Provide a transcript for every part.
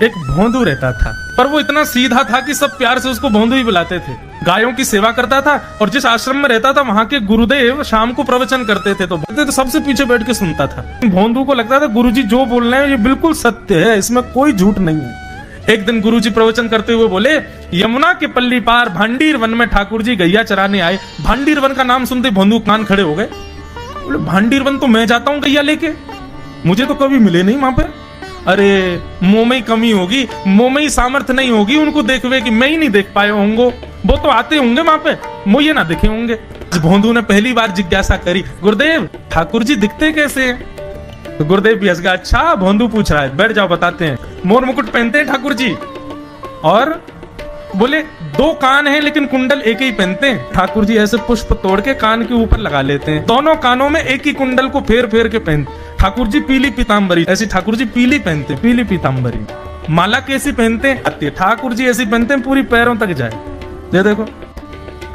एक भोंदू रहता था, पर वो इतना सीधा था कि सब प्यार से उसको भोंदू ही बुलाते थे। गायों की सेवा करता था और जिस आश्रम में रहता था वहां के गुरुदेव शाम को प्रवचन करते थे तो सबसे पीछे बैठ के सुनता था। भोंदू को लगता था गुरुजी जो बोल रहे हैं ये बिल्कुल सत्य है, इसमें कोई झूठ नहीं है। एक दिन गुरुजी प्रवचन करते हुए बोले, यमुना के पल्ली पार भांडीर वन में ठाकुर जी गैया चराने आए। भांडीर वन का नाम सुनते भोंदू कान खड़े हो गए। बोले भांडीर वन तो मैं जाता हूँ गैया लेके, मुझे तो कभी मिले नहीं वहां पे। अरे मुंह में ही कमी होगी, मुंह में ही सामर्थ्य नहीं होगी उनको देखवे कि मैं ही नहीं देख पाए होंगे, वो तो आते होंगे वहां पे, मुझे ना दिखे होंगे। भोंदू ने पहली बार जिज्ञासा करी, गुरुदेव ठाकुर जी दिखते कैसे हैं? तो गुरुदेव भी हंस गया, अच्छा भोंदू पूछ रहा है, बैठ जाओ बताते हैं। मोर मुकुट पहनते हैं ठाकुर जी, और बोले 2 कान हैं लेकिन कुंडल एक ही पहनते हैं। ठाकुर जी ऐसे पुष्प तोड़ के कान के ऊपर लगा लेते हैं, दोनों कानों में एक ही कुंडल को फेर फेर के पहनते। ठाकुर जी पीली पीताम्बरी, ऐसी ठाकुर जी पीली पहनते, पीली पीताम्बरी। माला कैसी पहनते हैं? ठाकुर जी ऐसी पहनते हैं पूरी पैरों तक जाए। ये देखो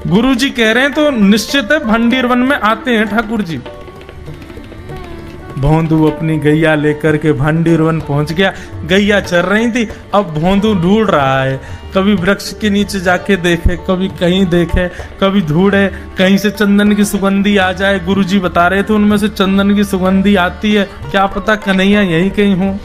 गुरु जी कह रहे हैं तो निश्चित है भंडीर वन में आते हैं ठाकुर जी। भोंदू अपनी गैया लेकर के भांडीर वन पहुंच गया। गैया चर रही थी, अब भोंदू ढूंढ रहा है, कभी वृक्ष के नीचे जाके देखे, कभी कहीं देखे, कभी ढूंढे कहीं से चंदन की सुगंधी आ जाए। गुरुजी बता रहे थे उनमें से चंदन की सुगंधी आती है, क्या पता कन्हैया यही कहीं हो।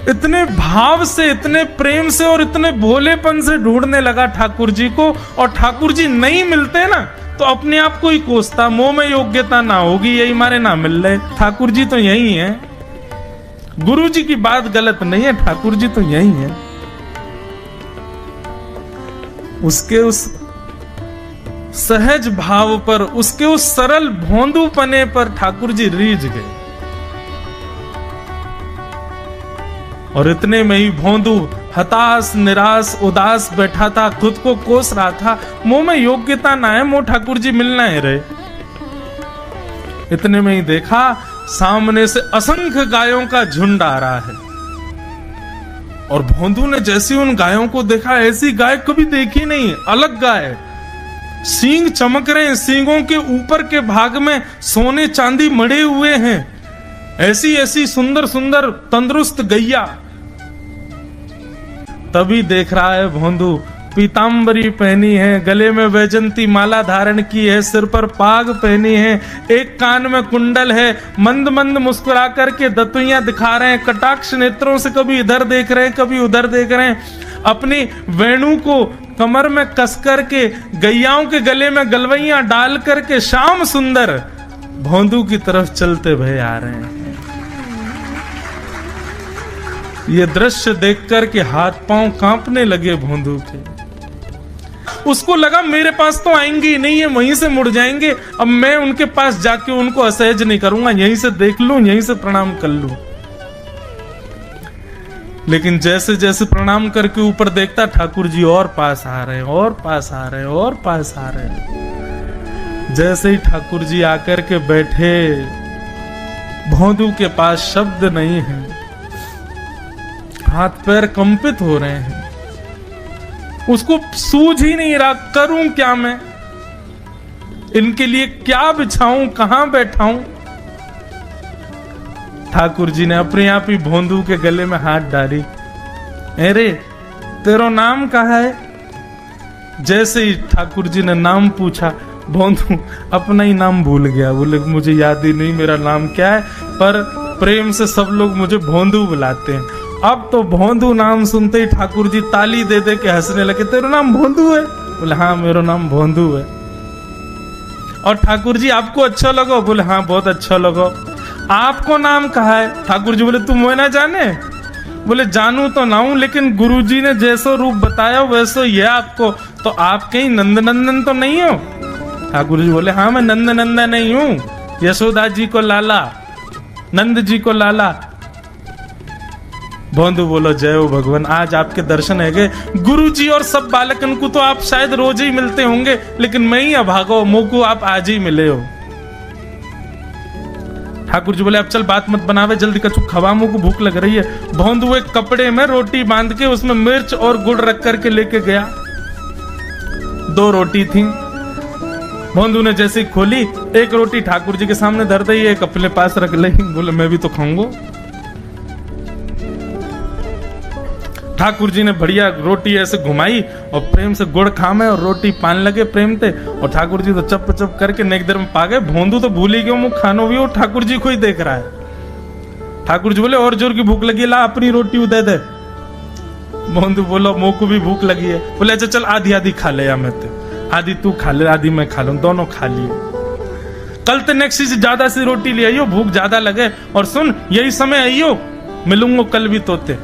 इतने भाव से, इतने प्रेम से और इतने भोलेपन से ढूंढने लगा ठाकुर जी को, और ठाकुर जी नहीं मिलते ना तो अपने आप को ही कोसता, मुंह में योग्यता ना होगी यही मारे ना मिल रहे, ठाकुर जी तो यही है। गुरु जी की बात गलत नहीं है, ठाकुर जी तो यही है। उसके उस सहज भाव पर, उसके उस सरल भोंदूपने पर ठाकुर जी रीझ गए। और इतने में ही भोंदू हताश निराश उदास बैठा था, खुद को कोस रहा था, मुंह में योग्यता ना है, मुंह ठाकुर जी मिलना है रहे। इतने में ही देखा सामने से असंख्य गायों का झुंड आ रहा है, और भोंदू ने जैसी उन गायों को देखा, ऐसी गाय कभी देखी नहीं, अलग गाय, सींग चमक रहे हैं, सींगों के ऊपर के भाग में सोने चांदी मड़े हुए हैं, ऐसी ऐसी सुंदर सुंदर तंदुरुस्त गैया। तभी देख रहा है भोंदू पीताम्बरी पहनी है, गले में वैजंती माला धारण की है, सिर पर पाग पहनी है, एक कान में कुंडल है, मंद मंद मुस्कुरा करके दतुइयां दिखा रहे हैं, कटाक्ष नेत्रों से कभी इधर देख रहे हैं कभी उधर देख रहे हैं, अपनी वेणु को कमर में कस करके गैयाओं के गले में गलवैयां डाल करके श्याम सुंदर भोंदू की तरफ चलते भय आ रहे हैं। ये दृश्य देखकर के हाथ पांव कांपने लगे भोंदू के। उसको लगा मेरे पास तो आएंगे ही नहीं, है वहीं से मुड़ जाएंगे, अब मैं उनके पास जाके उनको असहज नहीं करूंगा, यहीं से देख लूं, यहीं से प्रणाम कर लूं। लेकिन जैसे जैसे प्रणाम करके ऊपर देखता, ठाकुर जी और पास आ रहे हैं, और पास आ रहे हैं, और पास आ रहे हैं। जैसे ही ठाकुर जी आकर के बैठे, भोंदू के पास शब्द नहीं है, हाथ पैर कंपित हो रहे हैं, उसको सूझ ही नहीं रहा करूं क्या मैं, इनके लिए क्या बिछाऊं, कहां बैठाऊं। ठाकुर जी ने अपने आप ही भोंदू के गले में हाथ डाली, अरे तेरा नाम कहा है? जैसे ही ठाकुर जी ने नाम पूछा, भोंदू अपना ही नाम भूल गया, बोले मुझे याद ही नहीं मेरा नाम क्या है, पर प्रेम से सब लोग मुझे भोंदू बुलाते हैं। अब तो भोंदू नाम सुनते ही ठाकुर जी ताली दे दे के हंसने लगे, तेरा नाम भोंदू है? बोले हाँ मेरा नाम भोंदू है। और ठाकुर जी आपको अच्छा लगा? बोले हाँ बहुत अच्छा लगा। आपको नाम कहा है? ठाकुर जी बोले तुम वो ना जाने? बोले जानू तो ना हूं, लेकिन गुरुजी ने जैसा रूप बताया वैसा ही है आपको, तो आप कहीं नंद नंदन तो नहीं हो? ठाकुर जी बोले हाँ मैं नंद नंदन नहीं हूं, यशोदा जी को लाला, नंद जी को लाला। भोंदू बोलो जय हो भगवान, आज आपके दर्शन है गए। गुरु जी और सब बालकन को तो आप शायद रोज ही मिलते होंगे, लेकिन मैं ही अभागो, मुंह को आप आज ही मिले हो। ठाकुर जी बोले अब चल बात मत बनावे, जल्दी कछु खवा, मुंह को भूख लग रही है। भोंदू एक कपड़े में रोटी बांध के उसमें मिर्च और गुड़ रख करके लेके गया। 2 रोटी थी। भोंदू ने जैसे ही खोली, एक रोटी ठाकुर जी के सामने धर दी, एक अपने पास रख ली। बोले मैं भी तो खाऊंगा। ठाकुर जी ने बढ़िया रोटी ऐसे घुमाई और प्रेम से गुड़ खामे और रोटी पान लगे प्रेम से, और ठाकुर जी तो चप चप करके नेक देर में पा गए। भोंदू तो भूल ही गए, मुँह खानो भी, और ठाकुर जी को ही देख रहा है। ठाकुर जी बोले और जोर की भूख लगी, ला अपनी रोटी दे दे। भोंदू बोलो मुँह को भी भूख लगी है। बोले अच्छा चल आधी आधी खा ले, या मैं तो आधी तू खा ले आधी मैं खा लूं, दोनों खा लिए। कल तो नेक्स्ट से ज्यादा सी रोटी ले आइयो, भूख ज्यादा लगे, और सुन यही समय आइयो, मिलूंगा कल भी तोते।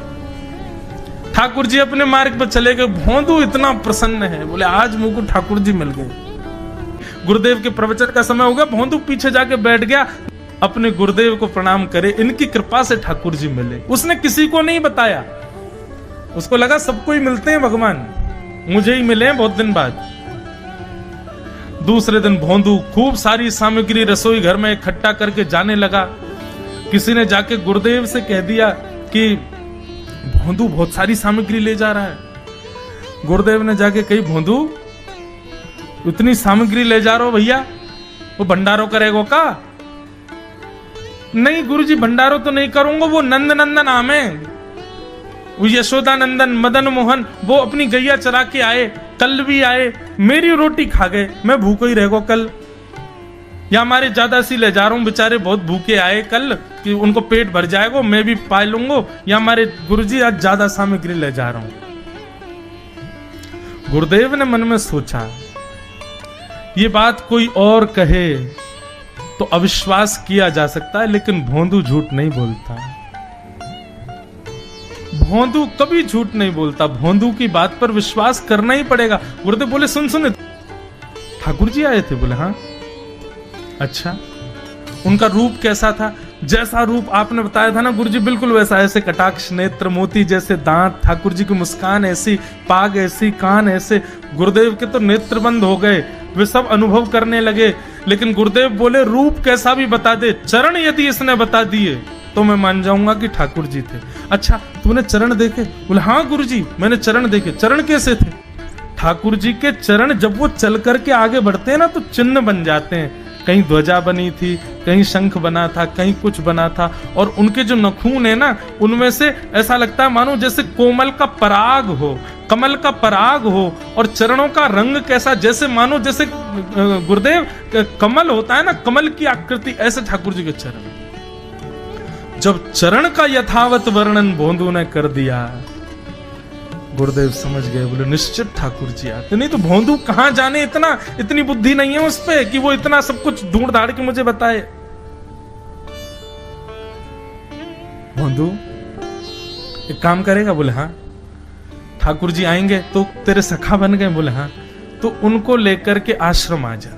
ठाकुर जी अपने मार्ग पर चले गए। भोंदू इतना प्रसन्न है, बोले आज मुझको ठाकुर जी मिल गए। गुरुदेव के प्रवचन का समय हो गया, भोंदू पीछे जाके बैठ गया, अपने गुरुदेव को प्रणाम करे, इनकी कृपा से ठाकुर जी मिले। उसने किसी को नहीं बताया, उसको लगा सबको ही मिलते हैं भगवान, मुझे ही मिले हैं बहुत दिन बाद। दूसरे दिन भोंदू खूब सारी सामग्री रसोई घर में इकट्ठा करके जाने लगा। किसी ने जाके गुरुदेव से कह दिया कि भोंदू बहुत सारी सामग्री ले जा रहा है। गुरुदेव ने जाके कही, भोंदू इतनी सामग्री ले जा रहा हो भैया, वो भंडारो करेगो का? नहीं गुरुजी भंडारो तो नहीं करूंगा, वो नंद नंदन नाम है, वो यशोदा नंदन मदन मोहन, वो अपनी गैया चरा के आए, कल भी आए, मेरी रोटी खा गए, मैं भूखो ही रहेगा कल। या हमारे ज्यादा सी ले जा रहा हूं, बेचारे बहुत भूखे आए कल, कि उनको पेट भर जाएगा, मैं भी पा लूंगा, या हमारे गुरुजी आज ज्यादा सामग्री ले जा रहा हूं। गुरुदेव ने मन में सोचा, ये बात कोई और कहे तो अविश्वास किया जा सकता है, लेकिन भोंदू झूठ नहीं बोलता। भोंदू कभी झूठ नहीं बोलता, भोंदू की बात पर विश्वास करना ही पड़ेगा। गुरुदेव बोले सुन सुन, ठाकुर जी आए थे? बोले हाँ। अच्छा, उनका रूप कैसा था? जैसा रूप आपने बताया था ना गुरुजी, बिल्कुल वैसा, ऐसे कटाक्ष नेत्र, मोती जैसे दांत, ठाकुर जी की मुस्कान ऐसी, पाग ऐसी, कान ऐसे। गुरुदेव के तो नेत्र बंद हो गए, वे सब अनुभव करने लगे। लेकिन गुरुदेव बोले रूप कैसा भी बता दे, चरण यदि इसने बता दिए तो मैं मान जाऊंगा कि ठाकुर जी थे। अच्छा तूने चरण देखे? बोले हाँ गुरुजी मैंने चरण देखे। चरण कैसे थे? ठाकुर जी के चरण जब वो चल करके आगे बढ़ते हैं ना तो चिन्ह बन जाते हैं। कहीं ध्वजा बनी थी, कहीं शंख बना था, कहीं कुछ बना था, और उनके जो नखून है ना उनमें से ऐसा लगता है मानो जैसे कोमल का पराग हो, कमल का पराग हो। और चरणों का रंग कैसा, जैसे मानो जैसे गुरुदेव कमल होता है ना, कमल की आकृति, ऐसे ठाकुर जी के चरण। जब चरण का यथावत वर्णन भोंदू ने कर दिया, गुरुदेव समझ गए, बोले निश्चित ठाकुर जी आते। नहीं तो भोंदू कहां जाने, इतनी बुद्धि नहीं है उस पे कि वो इतना सब कुछ ढूंढ धाड़ के मुझे बताए। भोंदू एक काम करेगा? बोले हाँ। ठाकुर जी आएंगे तो तेरे सखा बन गए? बोले हाँ। तो उनको लेकर के आश्रम आ जा,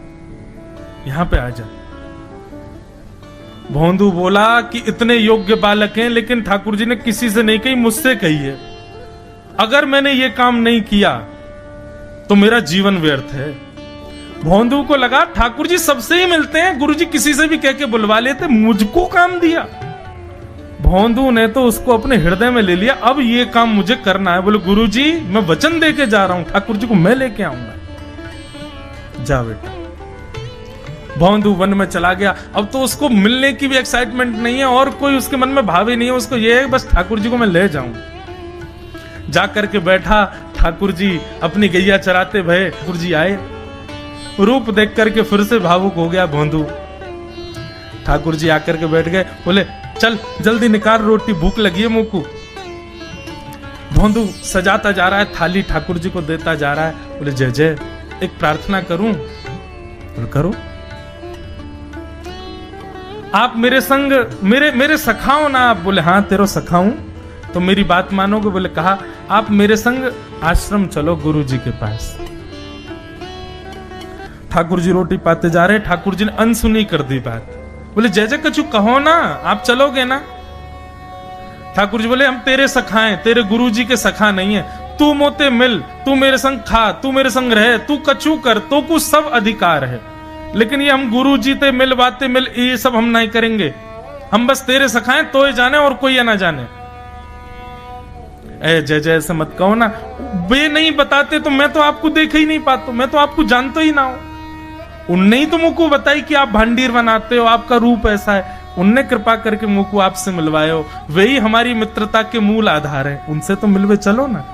यहां पे आ जा। भोंदू बोला कि इतने योग्य बालक हैं, लेकिन ठाकुर जी ने किसी से नहीं कही, मुझसे कही है। अगर मैंने ये काम नहीं किया तो मेरा जीवन व्यर्थ है। भोंदू को लगा ठाकुर जी सबसे ही मिलते हैं, गुरुजी किसी से भी कह के बुलवा लेते, मुझको काम दिया। भोंदू ने तो उसको अपने हृदय में ले लिया, अब ये काम मुझे करना है। बोले गुरुजी मैं वचन दे के जा रहा हूं, ठाकुर जी को मैं लेके आऊंगा। जा बेटा। भोंदू वन में चला गया। अब तो उसको मिलने की भी एक्साइटमेंट नहीं है और कोई उसके मन में भाव ही नहीं है, उसको ये है बस ठाकुर जी को मैं ले जाऊं। जाकर के बैठा, ठाकुर जी अपनी गैया चराते भये, ठाकुर जी आए, रूप देख करके फिर से भावुक हो गया भोंदू। ठाकुर जी आकर के बैठ गए, बोले चल जल्दी निकाल रोटी, भूख लगी है मुंह को। भोंदू सजाता जा रहा है थाली, ठाकुर जी को देता जा रहा है। बोले जय जय, एक प्रार्थना करूं? बोले करो। आप मेरे संग मेरे सखाओ ना आप? बोले हाँ तेरो सखाऊं, तो मेरी बात मानोगे? बोले कहा, आप मेरे संग आश्रम चलो गुरु जी के पास। ठाकुर जी रोटी पाते जा रहे, ठाकुर जी ने अनसुनी कर दी बात। बोले जय जय कछु कहो ना, आप चलोगे ना? ठाकुर जी बोले हम तेरे सखा हैं, तेरे गुरु जी के सखा नहीं है। तू मोते मिल, तू मेरे संग खा, तू मेरे संग रहे, तू कछु कर, तो कुछ सब अधिकार है, लेकिन ये हम गुरु जी ते मिल बातें मिल ये सब हम नहीं करेंगे। हम बस तेरे सखाएं तो ये जाने और कोई ये ना जाने। ए जय जय ऐसे मत कहो ना, वे नहीं बताते तो मैं तो आपको देख ही नहीं पाता, मैं तो आपको जानता ही ना हूं। उनने ही तो मुझको बताई कि आप भांडीर बनाते हो, आपका रूप ऐसा है। उनने कृपा करके मुंह को आपसे मिलवाए हो, वही हमारी मित्रता के मूल आधार है, उनसे तो मिलवे चलो ना।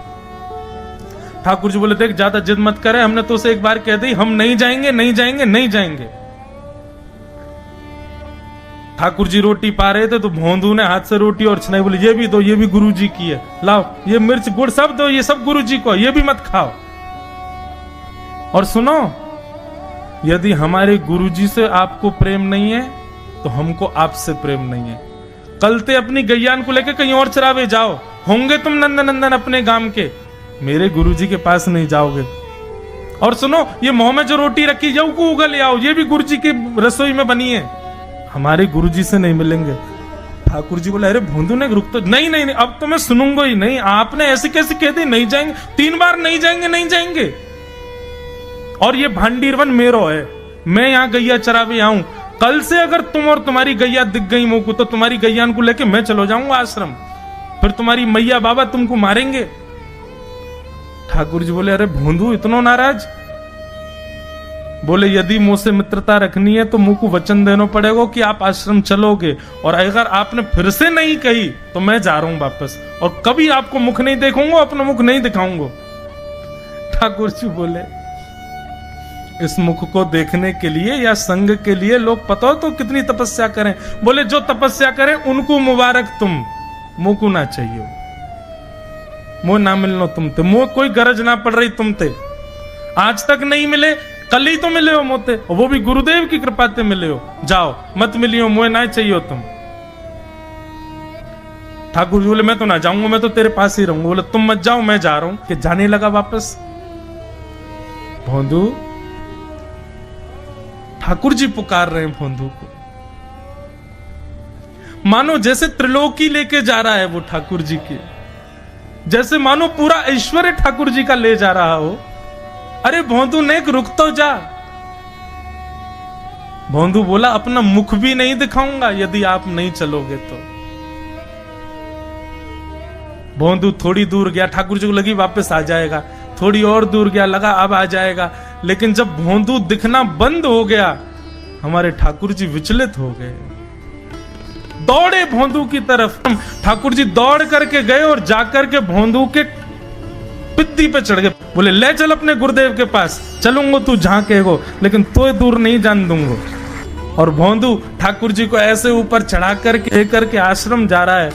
ठाकुर जी बोले देख ज्यादा जिद मत करे, हमने तो उसे एक बार कह दी हम नहीं जाएंगे नहीं जाएंगे नहीं जाएंगे। ठाकुर जी रोटी पा रहे थे तो भोंदू ने हाथ से रोटी और छनाई, बोले ये भी दो, ये भी गुरु जी की है, लाओ ये मिर्च गुड़ सब दो, ये सब गुरु जी को, ये भी मत खाओ। और सुनो, यदि हमारे गुरु जी से आपको प्रेम नहीं है तो हमको आपसे प्रेम नहीं है। कल ते अपनी गैयान को लेकर कहीं और चरावे जाओ, होंगे तुम नंदन अपने गांव के, मेरे गुरु जी के पास नहीं जाओगे। और सुनो, ये मुंह में जो रोटी रखी जाओ को उगल ले आओ, ये भी गुरु जी की रसोई में बनी है, हमारे गुरु जी से नहीं मिलेंगे। ठाकुर जी बोले अरे भोंदू ने रुक तो, नहीं नहीं नहीं अब तो मैं सुनूंगा ही नहीं, आपने ऐसे कैसे कह दी नहीं जाएंगे, 3 बार नहीं जाएंगे नहीं जाएंगे। और ये भांडीरवन मेरो है, मैं यहाँ गैया चरावे आऊं, कल से अगर तुम और तुम्हारी गैया दिख गई मुंह को तो तुम्हारी गैयान को लेके मैं चलो जाऊंगा आश्रम, फिर तुम्हारी मैया बाबा तुमको मारेंगे। ठाकुर जी बोले अरे भोंदू इतना नाराज? बोले यदि मुझसे मित्रता रखनी है तो मुंह को वचन देना पड़ेगा कि आप आश्रम चलोगे, और अगर आपने फिर से नहीं कही तो मैं जा रहा हूं वापस, और कभी आपको मुख नहीं देखूंगा, अपना मुख नहीं दिखाऊंगा। ठाकुर जी बोले इस मुख को देखने के लिए या संग के लिए लोग पता हो तो कितनी तपस्या करें। बोले जो तपस्या करें उनको मुबारक, तुम मुंह को ना चाहिए, मुंह ना मिलनो तुमते, मुंह कोई गरज ना पड़ रही तुमते, आज तक नहीं मिले कल ही तो मिले हो मोते, वो भी गुरुदेव की कृपा से मिले हो, जाओ मत मिलियो, मुझे ना चाहिए तुम। ठाकुर जी बोले मैं तो ना जाऊंगा, मैं तो तेरे पास ही रहूंगा। बोले तुम मत जाओ, मैं जा रहा हूं। कि जाने लगा वापस। भोंदू, ठाकुर जी पुकार रहे हैं भोंदू को, मानो जैसे त्रिलोकी लेके जा रहा है वो ठाकुर जी की, जैसे मानो पूरा ऐश्वर्य ठाकुर जी का ले जा रहा हो। अरे भोंदू ने रुक तो जा। भोंदू बोला अपना मुख भी नहीं दिखाऊंगा यदि आप नहीं चलोगे तो। भोंदू थोड़ी दूर गया, ठाकुर जी को लगी वापस आ जाएगा, थोड़ी और दूर गया, लगा अब आ जाएगा, लेकिन जब भोंदू दिखना बंद हो गया हमारे ठाकुर जी विचलित हो गए, दौड़े भोंदू की तरफ। ठाकुर जी दौड़ करके गए और जाकर के भोंदू के पित्ती पे चढ़ गए। बोले ले चल अपने गुरुदेव के पास, चलूंगा तू जहां कहेगो, लेकिन तो दूर नहीं जान दूंगा। और भोंदू ठाकुर जी को ऐसे ऊपर चढ़ा करके आश्रम जा रहा है।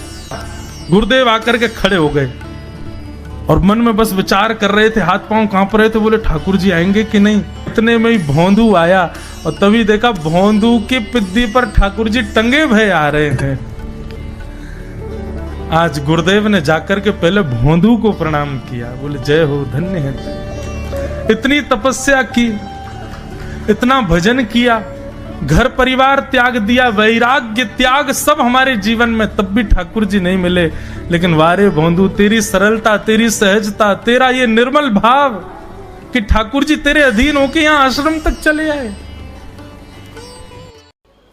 गुरुदेव आकर के खड़े हो गए और मन में बस विचार कर रहे थे, हाथ पांव कांप रहे थे। बोले ठाकुर जी आएंगे कि नहीं। इतने में ही भोंदू आया और तभी देखा भोंदू की पिद्दी पर ठाकुर जी टंगे भय आ रहे हैं। आज गुरुदेव ने जाकर के पहले भोंदू को प्रणाम किया, बोले जय हो, धन्य है। इतनी तपस्या की, इतना भजन किया, घर परिवार त्याग दिया, वैराग्य त्याग सब हमारे जीवन में, तब भी ठाकुर जी नहीं मिले। लेकिन वारे भोंदू, तेरी सरलता, तेरी सहजता, तेरा ये निर्मल भाव कि ठाकुर जी तेरे अधीन होके यहाँ आश्रम तक चले आए।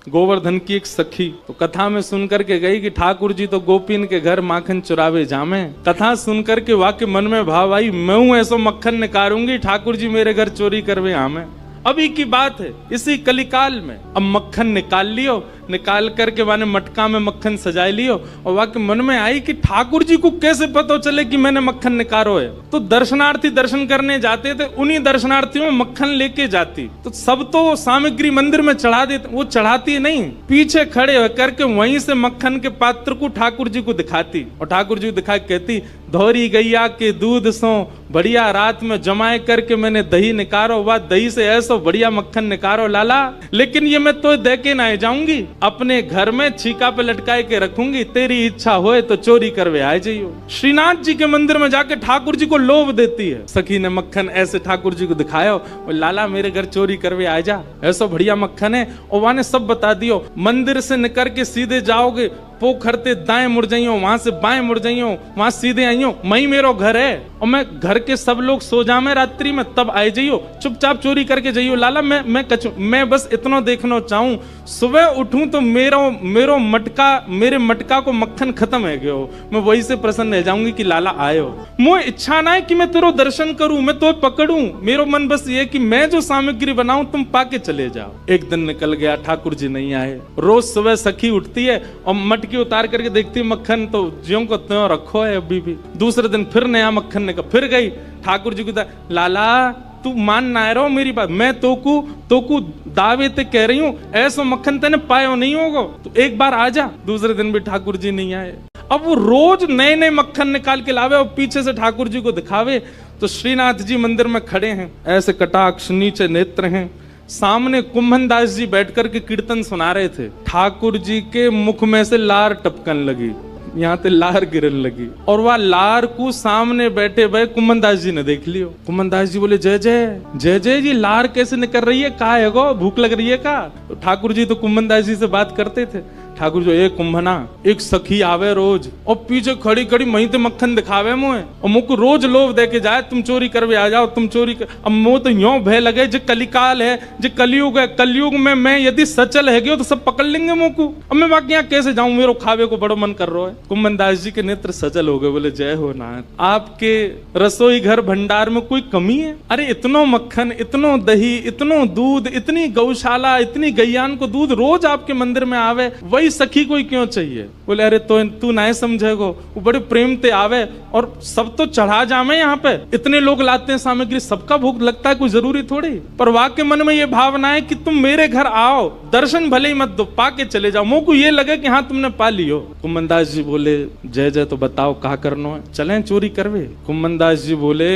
गोवर्धन की एक सखी तो कथा में सुनकर के गई कि ठाकुर जी तो गोपीन के घर माखन चुरावे जामे। कथा सुनकर के वाक्य मन में भाव आई, मैं हूं ऐसो मक्खन निकारूंगी, ठाकुर जी मेरे घर चोरी करवे आमे। अभी की बात है, इसी कलिकाल में। अब मक्खन निकाल लियो, निकाल करके माने मटका में मक्खन सजा लियो, और वाकई मन में आई कि ठाकुर जी को कैसे पता चले कि मैंने मक्खन निकालो है। तो दर्शनार्थी दर्शन करने जाते थे, उन्हीं दर्शनार्थियों में मक्खन लेके जाती। तो सब तो सामग्री मंदिर में चढ़ा देते, वो चढ़ाती नहीं, पीछे खड़े होकर के वहीं से मक्खन के पात्र को ठाकुर जी को दिखाती, और ठाकुर जी को दिखा कहती, धोरी गैया के दूध सो बढ़िया रात में जमाए करके मैंने दही निकारो, वह दही से ऐसो बढ़िया मक्खन निकारो लाला, लेकिन ये मैं तो दे के ना जाऊंगी, अपने घर में छीका पे लटकाए के रखूंगी, तेरी इच्छा होए तो चोरी करवे आ जाइयो। श्रीनाथ जी के मंदिर में जाके ठाकुर जी को लोभ देती है। सखी ने मक्खन ऐसे ठाकुर जी को दिखाया, और लाला मेरे घर चोरी करवे आ जा, ऐसा बढ़िया मक्खन है। और वहां ने सब बता दियो, मंदिर से निकल के सीधे जाओगे पोखर ते दाएं मुड़ जाइयो, वहां से बाएं मुड़ जाइयो, वहां सीधे आइयो, मई मेरो घर है और मैं घर के सब लोग सो जामे रात्रि में, तब आए जाइयो, चुपचाप चोरी करके जाइयो। लाला मैं बस इतना देखना चाहूं, सुबह उठूं तो मेरो मेरे मटका को मक्खन खत्म है गयो, मैं वही से प्रसन्न रह जाऊंगी कि लाला आयो। मुझे इच्छा ना है कि मैं तेरो दर्शन करूं, मैं तो पकड़ूं, मेरो मन बस ये कि मैं जो सामग्री बनाऊं तुम पाके चले जाओ। एक दिन निकल गया, ठाकुर जी नहीं आए। रोज सुबह सखी उठती है और मटकी उतार करके देखती है मक्खन तो ज्यों को त्यों रखो है अभी भी। दूसरे दिन फिर नया मक्खन निकल, फिर गई ठाकुर जी को, लाला तू मान ना रहो मेरी बात, मैं तोकू दावे ते कह रही हूं, ऐसा मक्खन तेने पायो नहीं होगा, तो एक बार आ जा। दूसरे दिन भी ठाकुर जी नहीं आए। अब वो रोज नए नए मक्खन निकाल के लावे और पीछे से ठाकुर जी को दिखावे। तो श्रीनाथ जी मंदिर में खड़े हैं, ऐसे कटाक्ष नीचे नेत्र हैं, सामने कुंभनदास जी बैठकर के कीर्तन सुना रहे थे। ठाकुर जी के मुख में से लार टपकन लगी, यहाँ ते लार गिरन लगी, और वह लार को सामने बैठे भाई कुंभनदास जी ने देख लियो। कुंभनदास जी बोले जय जय जी, लार कैसे निकल रही है, का है गो, भूख लग रही है का? तो ठाकुर जी तो कुंभनदास जी से बात करते थे। ठाकुर जो एक कुंभना, एक सखी आवे रोज और पीछे खड़ी खड़ी मही ते मक्खन दिखावे मुझे और मुझको रोज लोभ दे के जाए, तुम चोरी करवे आ जाओ, तुम चोरी कर। अब मुझे तो यूं भय लगे जो कलिकाल है, जो कलयुग है, कलयुग में मैं यदि सचल है गयो तो सब पकड़ लेंगे मुझको। अब मैं बाकी यहाँ कैसे जाऊं, मेरे खावे को बड़ो मन कर रहा है। कुंभनदास जी के नेत्र सचल हो गए, बोले जय हो नाथ, आपके रसोई घर भंडार में कोई कमी है? अरे इतनो मक्खन, इतनो दही, इतनो दूध, इतनी गौशाला, इतनी गैयान को दूध रोज आपके मंदिर में आवे, वही सखी कोई क्यों चाहिए? बोले अरे तो तू नहीं समझेगो, वो बड़े प्रेम ते आवे और सब तो चढ़ा जामे, यहाँ पे इतने लोग लाते हैं सामग्री, सबका भूख लगता है, कोई जरूरी थोड़ी। पर वाके मन में ये भावना है कि तुम मेरे घर आओ, दर्शन भले ही मत दो, पाके चले जाओ, मुझको ये लगे कि हाँ तुमने पा लियो। कुंभनदास जी बोले जय जय, तो बताओ कहा करनो है, चलें चोरी करवे? कुंभनदास जी बोले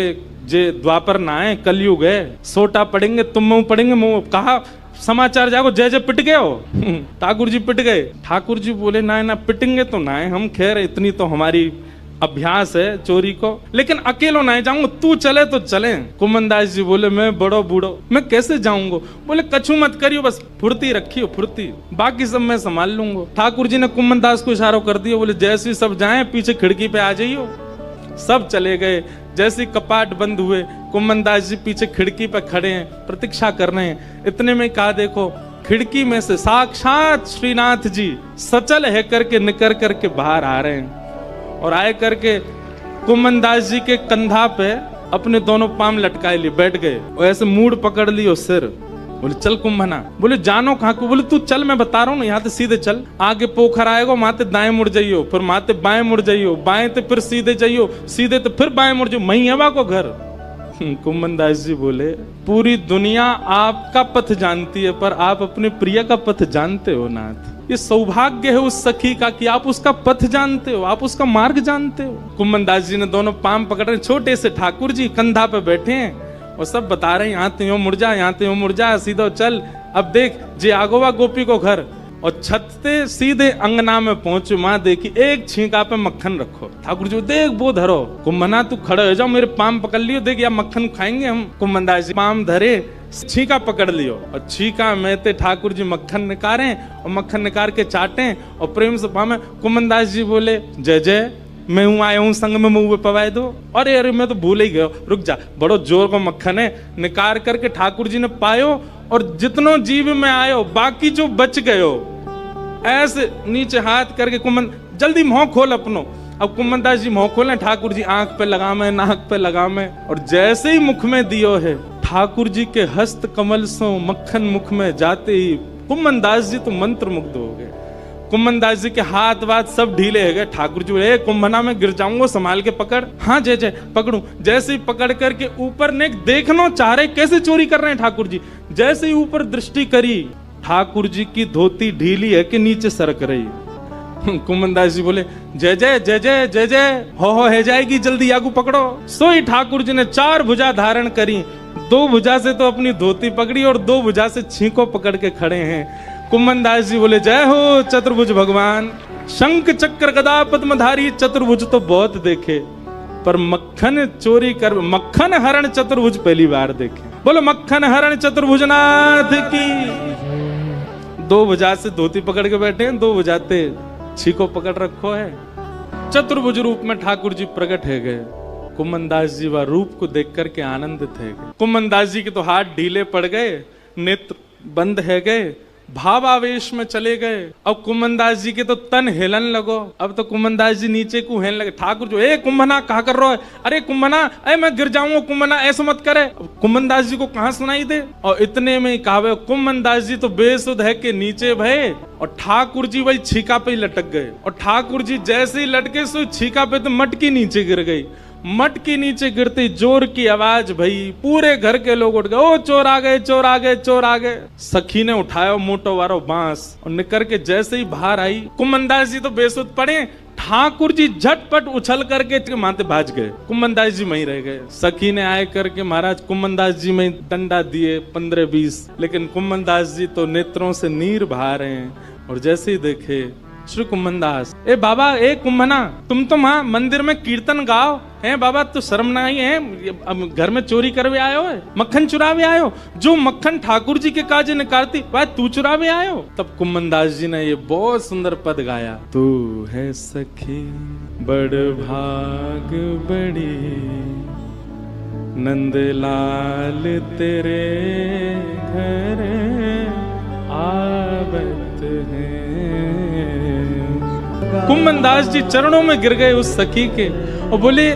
जे द्वापर ना है, कलयुग है, सोटा पड़ेंगे, तुम मुंह पड़ेंगे, मुंह कहा समाचार जागो, जय जय पिट गए हो? ठाकुर जी पिट गए? ठाकुर जी बोले ना पिटेंगे तो ना है हम, खैर इतनी तो हमारी अभ्यास है चोरी को, लेकिन अकेलो नहीं जाऊंगा, तू चले तो चले। कुंभनदास जी बोले मैं बड़ो बूढ़ो, मैं कैसे जाऊंगा? बोले कछु मत करियो, बस फुर्ती रखियो, फुर्ती, बाकी सब मैं संभाल लूंगा। ठाकुर जी ने कुंभनदास को इशारा कर दिया, बोले जैसे सब जाएं पीछे खिड़की पे आ जाइयो। सब चले गए। जैसे कपाट बंद हुए, कुंभनदास जी पीछे खिड़की पे खड़े हैं, प्रतीक्षा कर रहे हैं। इतने में कहा देखो खिड़की में से साक्षात श्रीनाथ जी सचल है करके निकर करके बाहर आ रहे हैं, और आए करके कुंभनदास जी के कंधा पे अपने दोनों पाम लटकाए लिए बैठ गए और ऐसे मूड पकड़ लियो सिर। बोले चल कुंभना। बोले जानो कहाँ को? बोले तू चल, मैं बता रहा हूँ ना, यहाँ से सीधे चल, आगे पोखर आएगा, माते दाएं मुड़ जाइयो, फिर माते बाएं मुड़ जाइयो, बाएं ते फिर सीधे जाइयो, सीधे तो फिर बाएं मुड़ जाइयो, मही है को घर। कुंभनदास जी बोले पूरी दुनिया आपका पथ जानती है, पर आप अपने प्रिय का पथ जानते हो नाथ। ये सौभाग्य है उस सखी का कि आप उसका पथ जानते हो, आप उसका मार्ग जानते हो। कुंभनदास जी ने दोनों पाम पकड़ रहे, छोटे से ठाकुर जी कंधा पे बैठे हैं और सब बता रहे हैं यहाँ तो यूं मुड़ जा, यहाँ तो यूं मुड़ जा, सीधा चल। अब देख जे आगोवा गोपी को घर, और छत से सीधे अंगना में पहुंचे, माँ देखी एक छींका पे मक्खन रखो। ठाकुर जी देख वो धरो। कुंभना तू खड़े हो जाओ, मेरे पाम पकड़ लियो, देख या मक्खन खाएंगे हम। कुंभनदास जी पाम धरे, छींका पकड़ लियो, और छींका में ते ठाकुर जी मक्खन निकारे और मक्खन निकाल के चाटे और प्रेम से पामे। कुंभनदास जी बोले जय जय, मैं हूँ आया हूँ संग में मुंह पवाए दो। अरे अरे मैं तो भूल ही गयो, रुक जा, बड़ो जोर को मक्खन है। निकाल करके ठाकुर जी ने पायो, और जितनो जीव में आयो बाकी जो बच गयो, ऐसे नीचे हाथ करके कुंभन जल्दी मुंह खोल अपनो। अब कुंभनदास जी मुंह खोले, ठाकुर जी आंख पे लगा में, नाक पे लगा में, और जैसे ही मुख में दियो है, ठाकुर जी के हस्त कमल से मक्खन मुख में जाते ही कुंभनदास जी तो मंत्र मुग्ध हो गए। कुंभनदास जी के हाथ वाथ सब ढीले हो गए। ठाकुर जी बोले कुंभना में गिर जाऊंगा, संभाल के पकड़। हाँ जय जय पकड़ू। जैसे ही पकड़ करके ऊपर ने देखना चाह रहे कैसे चोरी कर रहे हैं ठाकुर जी, जैसे ही ऊपर दृष्टि करी, ठाकुर जी की धोती ढीली है कि नीचे सरक रही। कुंभनदास जी बोले जय जय जय जय जय जय, हो है जाएगी, जल्दी आगू पकड़ो। सोई ठाकुर जी ने 4 भुजा धारण करी, 2 भुजा से तो अपनी धोती पकड़ी और 2 भुजा से छींको पकड़ के खड़े हैं। कुंभनदास जी बोले जय हो चतुर्भुज भगवान। शंख चक्र गदा पद्मधारी चतुर्भुज तो बहुत देखे, पर मक्खन चोरी कर, मक्खन हरण चतुर्भुज पहली बार देखे। बोलो मक्खन हरण चतुर्भुजनाथ की। 2 भुजा से धोती पकड़ के बैठे हैं, 2 भुजाते मच्छी को पकड़ रखो है। चतुर्भुज रूप में ठाकुर जी प्रकट है गए। कुम्मनदास जी वह रूप को देख करके आनंदित है गए। कुम्मनदास जी के तो हाथ ढीले पड़ गए, नेत्र बंद है गए, भावावेश में चले गए। अब कुम्मनदास जी के तो तन हिलन लगो। अब तो कुम्मनदास जी नीचे को हिलन लगे। ठाकुर जो, ए कुम्भना कहा कर रहा है? अरे कुम्भना, अरे मैं गिर जाऊंगा कुम्भना, ऐसा मत करे। कुम्मनदास जी को कहां सुनाई दे। और इतने में कहा कुम्मनदास जी तो बेसुध है के नीचे भय, और ठाकुर जी वही छीका पे ही लटक गए। और ठाकुर जी जैसे ही लटके सो छीका पे तो मटकी नीचे गिर गई। मटकी नीचे गिरते जोर की आवाज भई, पूरे घर के लोग उठ गए, ओ चोर आ गए, चोर आ गए, चोर आ गए। सखी ने उठाया मोटो वारो बांस और निकर के जैसे ही बाहर आई, कुम्मनदास जी तो बेसुध पड़े। ठाकुर जी झटपट उछल करके माथे भाज गए। कुम्मनदास जी वहीं रह गए। सखी ने आए करके महाराज कुम्मनदास जी में डंडा दिए 15-20, लेकिन कुम्मनदास जी तो नेत्रों से नीर बहा रहे हैं। और जैसे ही देखे श्री कुम्मनदास, ए बाबा, ए कुम्भना, तुम तो वहां मंदिर में कीर्तन गाओ हैं बाबा, तो शर्म नहीं है? अब घर में चोरी करवे आयो है, मक्खन चुरावे आयो? जो मक्खन ठाकुर जी के काजे निकालती वह तू चुरावे आयो? तब कुम्मनदास जी ने ये बहुत सुंदर पद गाया, तू है सखी बड़ भाग बड़ी, नंदलाल तेरे घर आवत है। कुम्मनदास जी चरणों में गिर गए उस सखी के और बोले,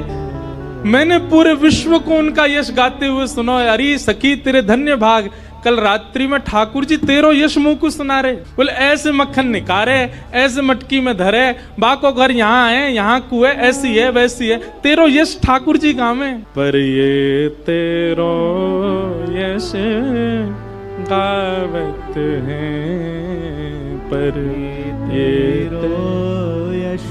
मैंने पूरे विश्व को उनका यश गाते हुए सुना है। अरे सखी तेरे धन्य भाग, कल रात्रि में ठाकुर जी तेरो यश मुंह को सुना रहे। बोले ऐसे मक्खन निकारे, ऐसे मटकी में धरे, बाको घर यहाँ है, यहाँ कुएं, ऐसी है वैसी है, तेरो यश ठाकुर जी गावे। पर ये तेरो यश गावत है, पर ये तेरो यश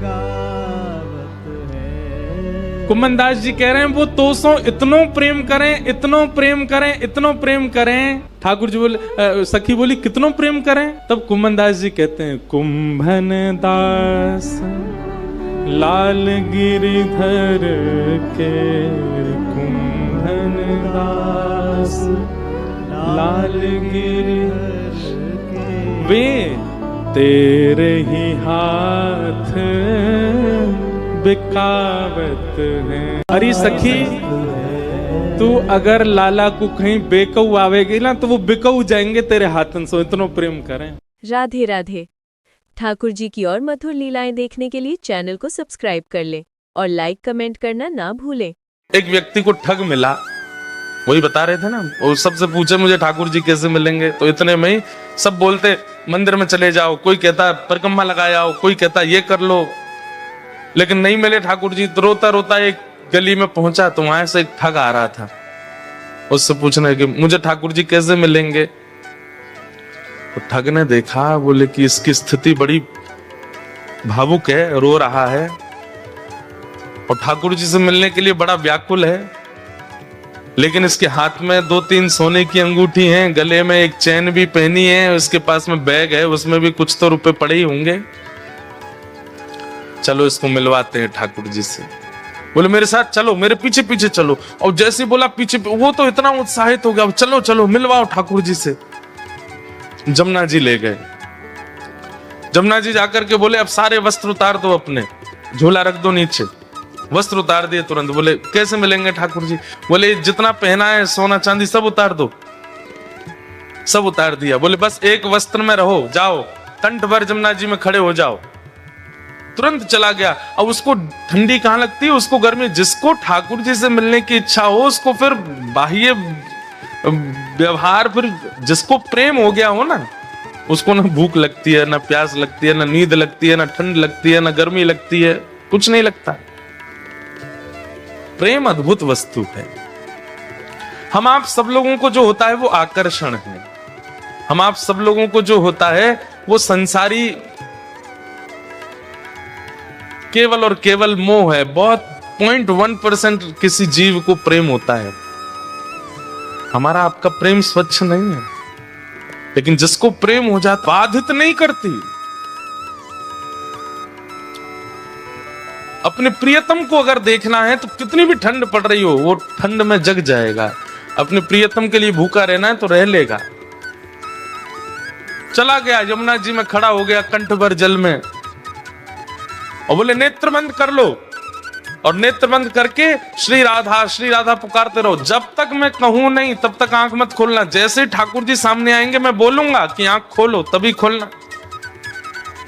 गावत है। कुम्मनदास जी कह रहे हैं वो तोसो इतनो प्रेम करें, इतनो प्रेम करें, इतनो प्रेम करें। ठाकुर जी बोले, सखी बोली कितनो प्रेम करें? तब कुम्मनदास जी कहते हैं, कुंभन दास लाल गिरिधर के, कुंभन दास लाल गिरिधर के, वे तेरे ही हाथ बिकावत है। अरे सखी, तू अगर लाला को कहीं बेकऊ आवेगी ना तो वो बिकऊ जाएंगे तेरे हाथन से, इतना प्रेम करें। राधे राधे। ठाकुर जी की और मधुर लीलाएं देखने के लिए चैनल को सब्सक्राइब कर ले और लाइक कमेंट करना ना भूलें। एक व्यक्ति को ठग मिला, वही बता रहे थे ना, वो सबसे पूछे मुझे ठाकुर जी कैसे मिलेंगे, तो इतने में ही सब बोलते मंदिर में चले जाओ, कोई कहता परिक्रमा लगा आओ, कोई कहता ये कर लो, लेकिन नहीं मिले ठाकुर जी। तो रोता रोता एक गली में पहुंचा तो वहां से एक ठग आ रहा था, उससे पूछने कि मुझे ठाकुर जी कैसे मिलेंगे। तो ठग ने देखा, बोले कि इसकी स्थिति बड़ी भावुक है, रो रहा है और ठाकुर जी से मिलने के लिए बड़ा व्याकुल है, लेकिन इसके हाथ में 2-3 सोने की अंगूठी हैं, गले में एक चैन भी पहनी है, उसके पास में बैग है, उसमें भी कुछ तो रुपए पड़े ही होंगे, चलो इसको मिलवाते हैं ठाकुर जी से। बोले मेरे साथ चलो, मेरे पीछे पीछे चलो। और जैसे बोला पीछे, वो तो इतना उत्साहित हो गया, चलो चलो मिलवाओ ठाकुर जी से। जमुना जी ले गए। जमुना जी जाकर के बोले अब सारे वस्त्र उतार दो, अपने झोला रख दो नीचे। वस्त्र उतार दिए तुरंत। बोले कैसे मिलेंगे ठाकुर जी? बोले जितना पहना है सोना चांदी सब उतार दो। सब उतार दिया। बोले बस एक वस्त्र में रहो, जाओ कंठ भर जमुना जी में खड़े हो जाओ। तुरंत चला गया। अब उसको ठंडी कहां लगती है, उसको गर्मी। जिसको ठाकुर जी से मिलने की इच्छा हो उसको फिर बाह्य व्यवहार, फिर जिसको प्रेम हो गया हो ना, उसको ना भूख लगती है, ना प्यास लगती है, ना नींद लगती है, ना ठंड लगती है, ना गर्मी लगती है, कुछ नहीं लगता। प्रेम अद्भुत वस्तु है। हम आप सब लोगों को जो होता है वो आकर्षण है। हम आप सब लोगों को जो होता है वो संसारी केवल और केवल मोह है। बहुत 0.1% किसी जीव को प्रेम होता है। हमारा आपका प्रेम स्वच्छ नहीं है, लेकिन जिसको प्रेम हो जाता बाधित नहीं करती। अपने प्रियतम को अगर देखना है तो कितनी भी ठंड पड़ रही हो वो ठंड में जग जाएगा। अपने प्रियतम के लिए भूखा रहना है तो रह लेगा। चला गया, यमुना जी में खड़ा हो गया कंठ भर जल में और बोले नेत्र बंद कर लो। और नेत्र बंद करके श्री राधा पुकारते रहो, जब तक मैं कहूं नहीं तब तक आंख मत खोलना। जैसे ठाकुर जी सामने आएंगे मैं बोलूंगा कि आंख खोलो तभी खोलना।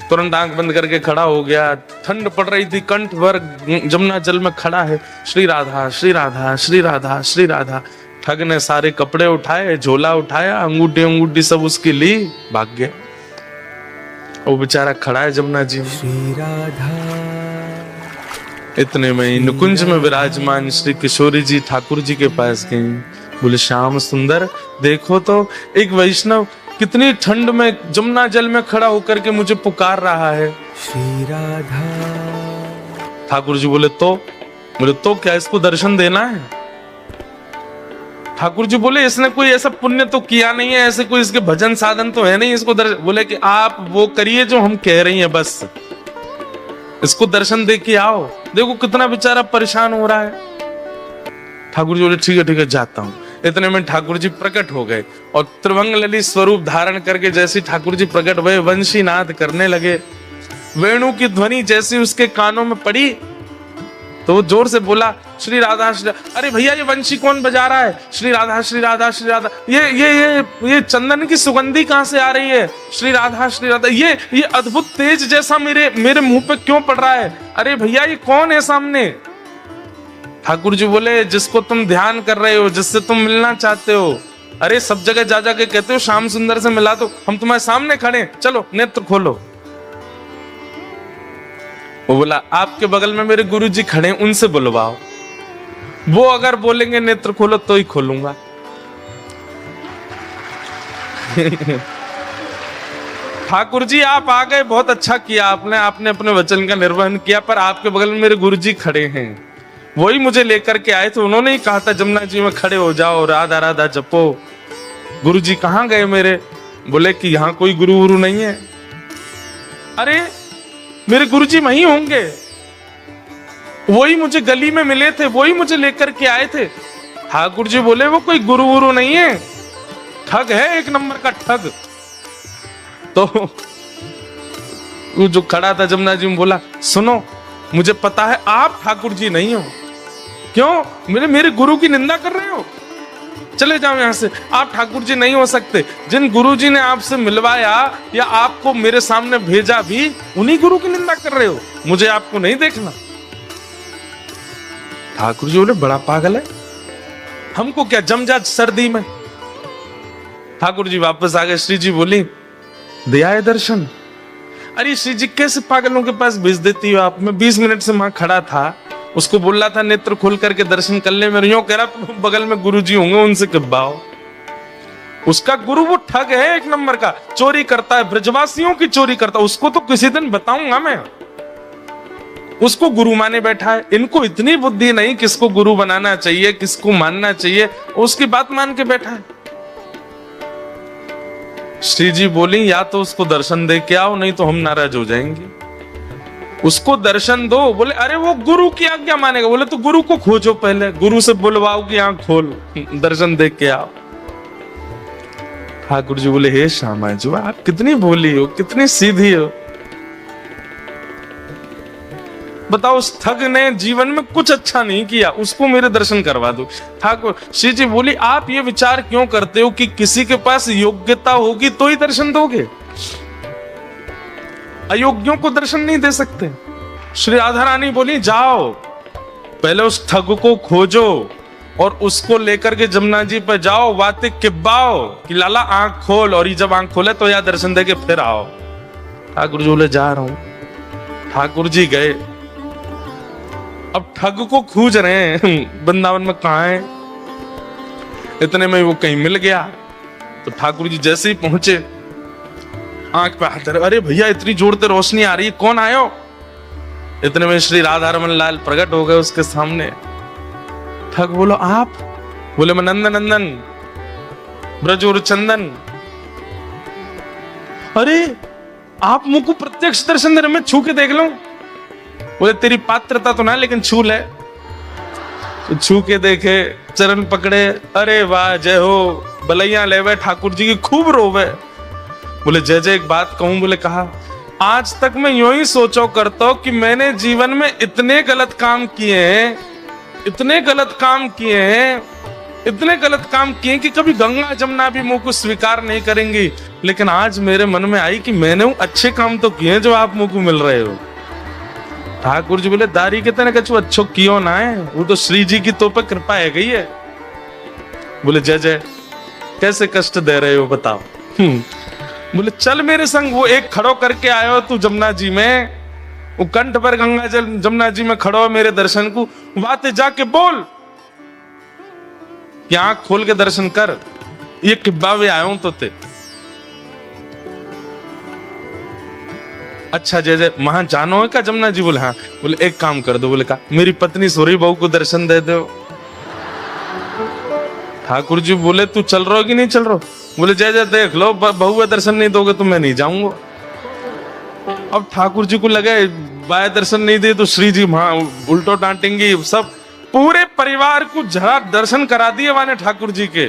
तुरंत आंख बंद करके खड़ा हो गया। ठंड पड़ रही थी, कंठ भर जमुना जल में खड़ा है। श्री राधा श्री राधा श्री राधा श्री राधा। ठग ने सारे कपड़े उठाए, झोला उठाया, अंगूठी सब उसकी ली, भाग गया। वो बेचारा खड़ा है जमुना जी में। श्री राधा। इतने में नुकुंज में विराजमान श्री किशोरी जी ठाकुर जी के पास गई। बोले श्याम सुंदर, देखो तो एक वैष्णव कितनी ठंड में जमुना जल में खड़ा होकर के मुझे पुकार रहा है। श्री राधा। ठाकुर जी बोले तो क्या इसको दर्शन देना है? ठाकुर जी बोले इसने कोई ऐसा पुण्य तो किया नहीं है, ऐसे कोई इसके भजन साधन तो है नहीं इसको दर्शन। बोले कि आप वो करिए जो हम कह रही हैं, बस इसको दर्शन दे के आओ। देखो कितना बेचारा परेशान हो रहा है। ठाकुर जी बोले ठीक है जाता हूं। इतने में ठाकुर जी प्रकट हो गए और त्रिभंग ललित स्वरूप धारण करके जैसे ठाकुर जी प्रकट हुए, वंशी नाद करने लगे। वेणु की ध्वनि जैसी उसके कानों में पड़ी तो वो जोर से बोला श्री राधा श्री। अरे भैया ये वंशी कौन बजा रहा है? श्री राधा श्री राधा श्री राधा। ये चंदन की सुगंधी कहां से आ रही है? श्री राधा श्री राधा। ये अद्भुत तेज जैसा मेरे मुंह पे क्यों पड़ रहा है? अरे भैया ये कौन है सामने? ठाकुर जी बोले जिसको तुम ध्यान कर रहे हो, जिससे तुम मिलना चाहते हो। अरे सब जगह जा के कहते हो श्याम सुंदर से मिला, तो हम तुम्हारे सामने खड़े, चलो नेत्र खोलो। वो बोला आपके बगल में मेरे गुरु जी खड़े, उनसे बुलवाओ, वो अगर बोलेंगे नेत्र खोलो तो ही खोलूंगा। ठाकुर जी आप आ गए, बहुत अच्छा किया आपने अपने वचन का निर्वहन किया, पर आपके बगल में मेरे गुरु जी खड़े हैं, वही मुझे लेकर के आए थे। उन्होंने ही कहा था जमुना जी में खड़े हो जाओ, राधा राधा जपो। गुरु जी कहाँ गए मेरे? बोले कि यहाँ कोई गुरु नहीं है। अरे मेरे गुरु जी वहीं होंगे, वही मुझे गली में मिले थे, वही मुझे लेकर के आए थे। ठाकुर जी बोले वो कोई गुरु नहीं है, ठग है, एक नंबर का ठग। तो वो जो खड़ा था जमुना जी में बोला सुनो, मुझे पता है आप ठाकुर जी नहीं हो। क्यों? मेरे गुरु की निंदा कर रहे हो? चले जाओ यहां से, आप ठाकुर जी नहीं हो सकते। जिन गुरु जी ने आपसे मिलवाया या आपको मेरे सामने भेजा भी, उन्हीं गुरु की निंदा कर रहे हो, मुझे आपको नहीं देखना। ठाकुर जी बोले बड़ा पागल है, हमको क्या जम जा सर्दी में। ठाकुर जी वापस आ गए। श्री जी बोली दिया है दर्शन? अरे श्री जी कैसे पागलों के पास भेज देती हो आप? मैं 20 मिनट से वहां खड़ा था, उसको बोल रहा था नेत्र खोल करके दर्शन कर ले, मेरे यूं कह रहा बगल में गुरु जी होंगे, उनसे कब्बाओ। उसका गुरु वो ठग है, एक नंबर का चोरी करता है, ब्रजवासियों की चोरी करता है। उसको तो किसी दिन बताऊंगा मैं, उसको गुरु माने बैठा है। इनको इतनी बुद्धि नहीं किसको गुरु बनाना चाहिए, किसको मानना चाहिए, उसकी बात मान के बैठा है। श्री जी बोली या तो उसको दर्शन दे के आओ, नहीं तो हम नाराज हो जाएंगे। उसको दर्शन दो। बोले अरे वो गुरु की आज्ञा मानेगा। बोले तो गुरु को खोजो पहले, गुरु से बुलवाओ कि आंख खोल, दर्शन दे के आओ। ठाकुर जी बोले हे श्यामा जी आप कितनी भोली हो, कितनी सीधी हो। बताओ उस ठग ने जीवन में कुछ अच्छा नहीं किया, उसको मेरे दर्शन करवा दो। ठाकुर श्री जी बोली आप ये विचार क्यों करते हो कि किसी के पास योग्यता होगी तो ही दर्शन दोगे? अयोग्यों को दर्शन नहीं दे सकते। श्री राधा रानी बोली जाओ पहले उस ठग को खोजो और उसको लेकर के जमुना जी पर जाओ, बातें किब्बाओ कि लाला आंख खोल, और ये जब आंख खोले तो यहाँ दर्शन दे के फिर आओ। ठाकुर जी बोले जा रहा हूं। ठाकुर जी गए। अब ठग को खोज रहे हैं वृंदावन में कहां है। इतने में वो कहीं मिल गया तो ठाकुर जी जैसे ही पहुंचे आंख पे हाथ, अरे भैया इतनी जोर से रोशनी आ रही है, कौन आयो? इतने में श्री राधा रमन लाल प्रकट हो गए उसके सामने। ठग बोलो आप? बोले मैं नंदन नंदन ब्रजोर चंदन। अरे आप मुझको प्रत्यक्ष दर्शन दे रहे, मैं छू के देख लूं? बोले तेरी पात्रता तो ना, लेकिन छू ले। तो छू के देखे, चरण पकड़े, अरे वाह जय हो, बलैया लेवे ठाकुर जी की खूब रोवे। बोले जय जय एक बात कहूं? बोले कहा। आज तक मैं यूं ही सोचो करता हूं कि मैंने जीवन में इतने गलत काम किए हैं, इतने गलत काम किए हैं, इतने गलत काम किए कि कभी गंगा जमुना भी मुंह को स्वीकार नहीं करेंगी। लेकिन आज मेरे मन में आई कि मैंने वो अच्छे काम तो किए जो आप मुंह को मिल रहे हो। ठाकुर जी बोले दारी के तने कछु अच्छो कियो ना है, वो तो श्री जी की तो पे कृपा है गई है। बोले जय जय कैसे कष्ट दे रहे हो बताओ? बोले चल मेरे संग, वो एक खड़ो करके आयो तू जमुना जी में, वो कंठ पर गंगा जल जमुना जी में खड़ो मेरे दर्शन को, बातें जाके बोल कि आंख खोल के दर्शन कर, ये किब्बा भी आयो तो ते। अच्छा जय जय वहां जानो है क्या जमुना जी? बोले हाँ। बोले एक काम कर दो। बोले का? मेरी पत्नी सोरी बहू को दर्शन दे दो। ठाकुर जी बोले तू चल रहा हो कि नहीं चल रहा? बोले जय जय देख लो, बहू का दर्शन नहीं दोगे तो मैं नहीं जाऊंगा। अब ठाकुर जी को लगे बाय दर्शन नहीं दे तो श्री जी वहां उल्टो डांटेंगे। सब पूरे परिवार को जरा दर्शन करा दिए माने ठाकुर जी के,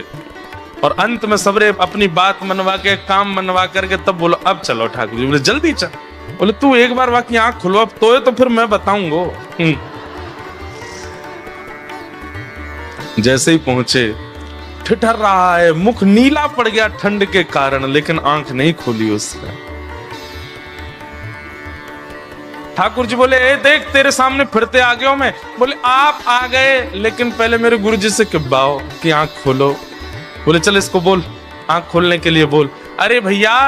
और अंत में सबरे अपनी बात मनवा के काम मनवा करके तब बोलो अब चलो। ठाकुर जी बोले जल्दी चल। बोले तू एक बार बाकी आंख खुलवा तो फिर मैं बताऊंगा। जैसे ही पहुंचे ठिठर रहा है, मुख नीला पड़ गया ठंड के कारण, लेकिन आंख नहीं खोली उसने। ठाकुर जी बोले ए देख तेरे सामने फिरते आ गया हूं मैं। बोले आप आ गए, लेकिन पहले मेरे गुरु जी से किब्बाओ कि आंख खोलो। बोले चल इसको बोल, आंख खोलने के लिए बोल। अरे भैया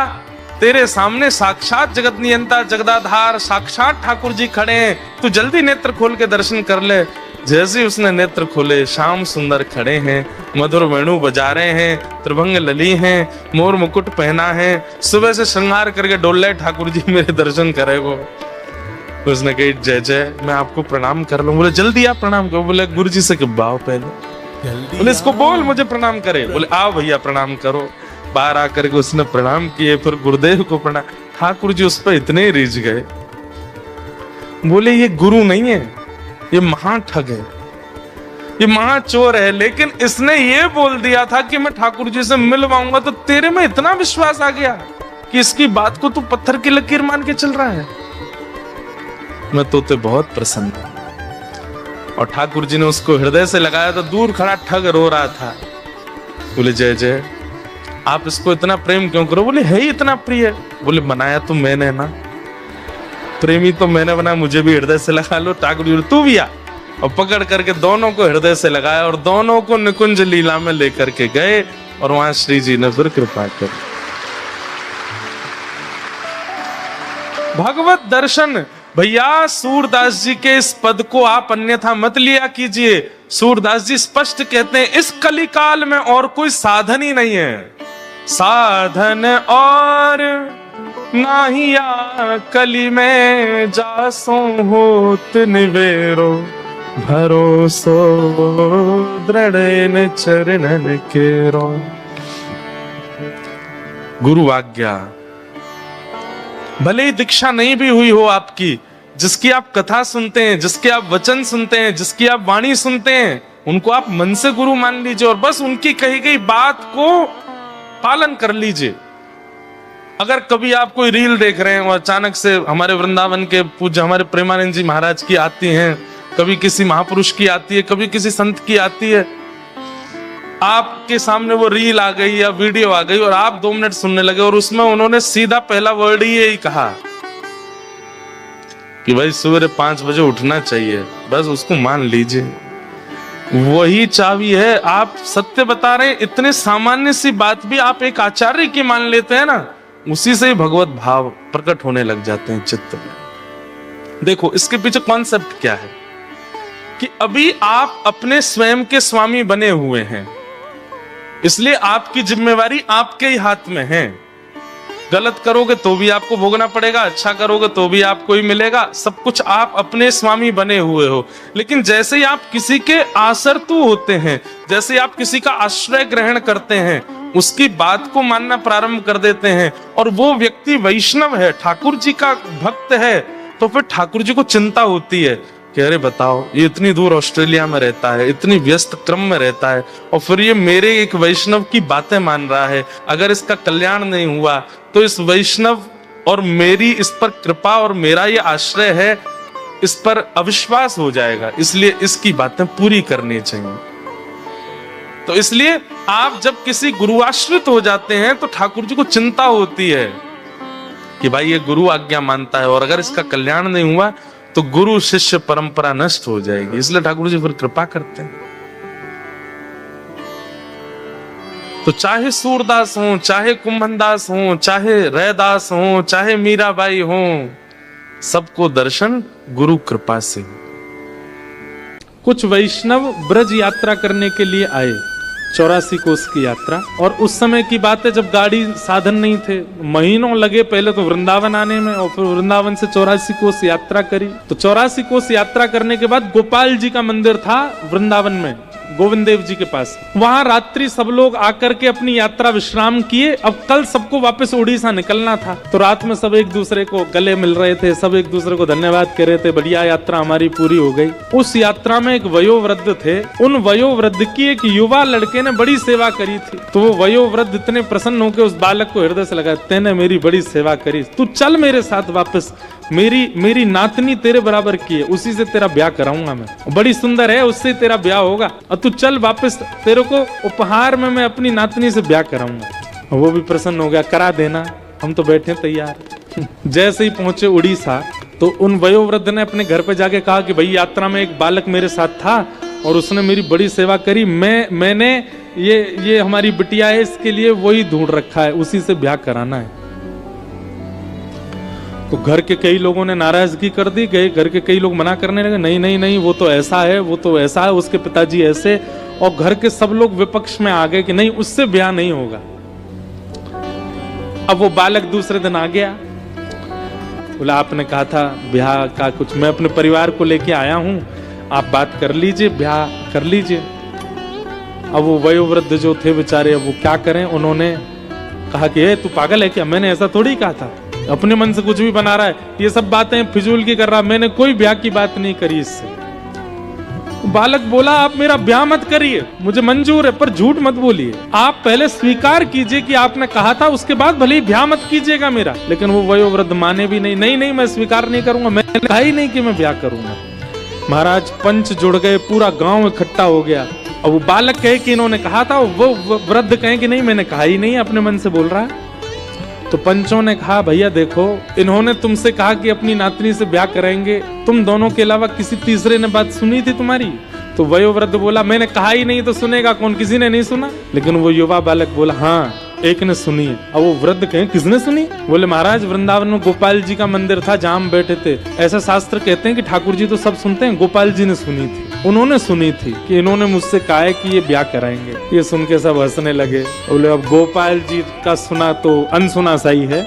तेरे सामने साक्षात जगत नियंता जगदाधार साक्षात ठाकुर जी खड़े हैं, तू जल्दी नेत्र खोल के दर्शन कर ले। जैसे ही उसने नेत्र खोले, श्याम सुंदर खड़े हैं, मधुर वेणु बजा रहे हैं, त्रिभंग लली हैं, मोर मुकुट पहना है, सुबह से श्रृंगार करके डोल रहे ठाकुर जी मेरे दर्शन करेगो। उसने कही जय जय मैं आपको प्रणाम कर लूं। बोले जल्दी आप प्रणाम करो। बोले गुरु जी से किब्बाओ पहले। बोले इसको बोल मुझे प्रणाम करे। बोले आओ भैया प्रणाम करो। बाहर आकर के उसने प्रणाम किए, फिर गुरुदेव को प्रणाम। ठाकुर जी उस पर इतने रिझ गए, बोले ये गुरु नहीं है, ये महाठग है, ये महाचोर है। लेकिन इसने ये बोल दिया था कि मैं ठाकुर जी से मिलवाऊंगा, तो तेरे में इतना विश्वास आ गया कि इसकी बात को तू पत्थर की लकीर मान के चल रहा है। मैं तो ते बहुत प्रसन्न हूं। और ठाकुर जी ने उसको हृदय से लगाया तो दूर खड़ा ठग रो रहा था। बोले जय जय आप इसको इतना प्रेम क्यों करो? बोले है ही इतना प्रिय। बोले बनाया तो मैंने ना, प्रेमी तो मैंने बनाया, मुझे भी हृदय से लगा लो। ठाकुर जी तू भी आ, और पकड़ करके दोनों को हृदय से लगाया और दोनों को निकुंज लीला में लेकर के गए, और वहां श्री जी ने फिर कृपा कर भगवत दर्शन। भैया सूरदास जी के इस पद को आप अन्यथा मत लिया कीजिए। सूरदास जी स्पष्ट कहते हैं इस कलिकाल में और कोई साधन ही नहीं है, साधन और नाहिया कली में जासो होत निवेरो, भरोसो दृढ़ न चरणन केरो। गुरु आज्ञा भले ही दीक्षा नहीं भी हुई हो आपकी, जिसकी आप कथा सुनते हैं, जिसके आप वचन सुनते हैं, जिसकी आप वाणी सुनते हैं, उनको आप मन से गुरु मान लीजिए और बस उनकी कही गई बात को पालन कर लीजिए। अगर कभी आप कोई रील देख रहे हैं और अचानक से हमारे वृंदावन के पूज्य हमारे प्रेमानंद जी महाराज की आती हैं, कभी किसी महापुरुष की आती है, कभी किसी संत की आती है, आपके सामने वो रील आ गई या वीडियो आ गई और आप 2 मिनट सुनने लगे और उसमें उन्होंने सीधा पहला वर्ड ही यही कहा कि भाई सवेरे 5 बजे उठना चाहिए, बस उसको मान लीजिए, वही चाबी है। आप सत्य बता रहे हैं, इतने सामान्य सी बात भी आप एक आचार्य की मान लेते हैं ना, उसी से ही भगवत भाव प्रकट होने लग जाते हैं चित्त में। देखो इसके पीछे कॉन्सेप्ट क्या है कि अभी आप अपने स्वयं के स्वामी बने हुए हैं, इसलिए आपकी जिम्मेवारी आपके ही हाथ में है। गलत करोगे तो भी आपको भोगना पड़ेगा, अच्छा करोगे तो भी आपको ही मिलेगा, सब कुछ आप अपने स्वामी बने हुए हो। लेकिन जैसे ही आप किसी के आसरतु होते हैं, जैसे आप किसी का आश्रय ग्रहण करते हैं, उसकी बात को मानना प्रारंभ कर देते हैं और वो व्यक्ति वैष्णव है, ठाकुर जी का भक्त है, तो फिर ठाकुर जी को चिंता होती है कि अरे बताओ, ये इतनी दूर ऑस्ट्रेलिया में रहता है, इतनी व्यस्त क्रम में रहता है, और फिर ये मेरे एक वैष्णव की बातें मान रहा है। अगर इसका कल्याण नहीं हुआ तो इस वैष्णव और मेरी इस पर कृपा और मेरा ये आश्रय है, इस पर अविश्वास हो जाएगा, इसलिए इसकी बातें पूरी करनी चाहिए। तो इसलिए आप जब किसी गुरु आश्रित हो जाते हैं तो ठाकुर जी को चिंता होती है कि भाई ये गुरु आज्ञा मानता है और अगर इसका कल्याण नहीं हुआ तो गुरु शिष्य परंपरा नष्ट हो जाएगी, इसलिए ठाकुर जी फिर कृपा करते हैं। तो चाहे सूरदास हो, चाहे कुंभनदास हो, चाहे रैदास हो, चाहे मीराबाई हो, सबको दर्शन गुरु कृपा से। कुछ वैष्णव ब्रज यात्रा करने के लिए आए, 84 कोस की यात्रा, और उस समय की बात है जब गाड़ी साधन नहीं थे, महीनों लगे पहले तो वृंदावन आने में, और फिर वृंदावन से 84 कोस यात्रा करी। तो 84 कोस यात्रा करने के बाद गोपाल जी का मंदिर था वृंदावन में, गोविंद देव जी के पास। वहां रात्रि सब लोग आकर के अपनी यात्रा विश्राम किए। अब कल सबको वापस उड़ीसा निकलना था, तो रात में सब एक दूसरे को गले मिल रहे थे, सब एक दूसरे को धन्यवाद कह रहे थे, बढ़िया यात्रा हमारी पूरी हो गई। उस यात्रा में एक वयोवृद्ध थे, उन वयोवृद्ध की एक युवा लड़के ने बड़ी सेवा करी थी। तो वो वयोवृद्ध इतने प्रसन्न होकर उस बालक को हृदय से लगा, तेने मेरी बड़ी सेवा करी, तू चल मेरे साथ वापस, मेरी नातनी तेरे बराबर की है, उसी से तेरा ब्याह कराऊंगा मैं, बड़ी सुंदर है, उससे तेरा ब्याह होगा, और तू चल वापस, तेरे को उपहार में मैं अपनी नातनी से ब्याह कराऊंगा। वो भी प्रसन्न हो गया, करा देना, हम तो बैठे तैयार। जैसे ही पहुंचे उड़ीसा तो उन वयोवृद्ध ने अपने घर पे जाके कहा कि भाई यात्रा में एक बालक मेरे साथ था और उसने मेरी बड़ी सेवा करी, मैंने ये हमारी बिटिया है, इसके लिए वही ढूंढ रखा है, उसी से ब्याह कराना है। तो घर के कई लोगों ने नाराजगी कर दी, घर के कई लोग मना करने लगे, नहीं नहीं नहीं, वो तो ऐसा है, वो तो ऐसा है, उसके पिताजी ऐसे, और घर के सब लोग विपक्ष में आ गए कि नहीं, उससे ब्याह नहीं होगा। अब वो बालक दूसरे दिन आ गया, बोला आपने कहा था ब्याह का कुछ, मैं अपने परिवार को लेके आया हूं, आप बात कर लीजिए, ब्याह कर लीजिए। अब वो वयोवृद्ध जो थे बेचारे, अब वो क्या करें, उन्होंने कहा कि तू पागल है क्या, मैंने ऐसा थोड़ी कहा था, अपने मन से कुछ भी बना रहा है, ये सब बातें फिजूल की कर रहा, मैंने कोई ब्याह की बात नहीं करी इससे। बालक बोला आप मेरा ब्याह मत करिए, मुझे मंजूर है, पर झूठ मत बोलिए, आप पहले स्वीकार कीजिए कि आपने कहा था, उसके बाद भले ही ब्याह मत कीजिएगा मेरा। लेकिन वो वयोवृद्ध माने भी नहीं, नहीं नहीं मैं स्वीकार नहीं करूंगा, मैंने कहा ही नहीं कि मैं ब्याह करूंगा। महाराज पंच जुड़ गए, पूरा गांव इकट्ठा हो गया, और वो बालक कहे कि इन्होंने कहा था, वो वृद्ध कहे कि नहीं मैंने कहा ही नहीं, अपने मन से बोल रहा है। तो पंचों ने कहा भैया देखो, इन्होंने तुमसे कहा कि अपनी नातनी से ब्याह करेंगे, तुम दोनों के अलावा किसी तीसरे ने बात सुनी थी तुम्हारी? तो वयोवृद्ध बोला मैंने कहा ही नहीं, तो सुनेगा कौन, किसी ने नहीं सुना। लेकिन वो युवा बालक बोला हाँ एक ने सुनी है। अब वो वृद्ध कहे किसने सुनी? बोले महाराज वृंदावन में गोपाल जी का मंदिर था जहां हम बैठे थे, ऐसा शास्त्र कहते हैं कि ठाकुर जी तो सब सुनते हैं, गोपाल जी ने सुनी थी, उन्होंने सुनी थी कि इन्होंने मुझसे कहा है कि ये ब्याह कराएंगे। ये सुन के सब हंसने लगे, बोले अब गोपाल जी का सुना तो अनसुना सही है।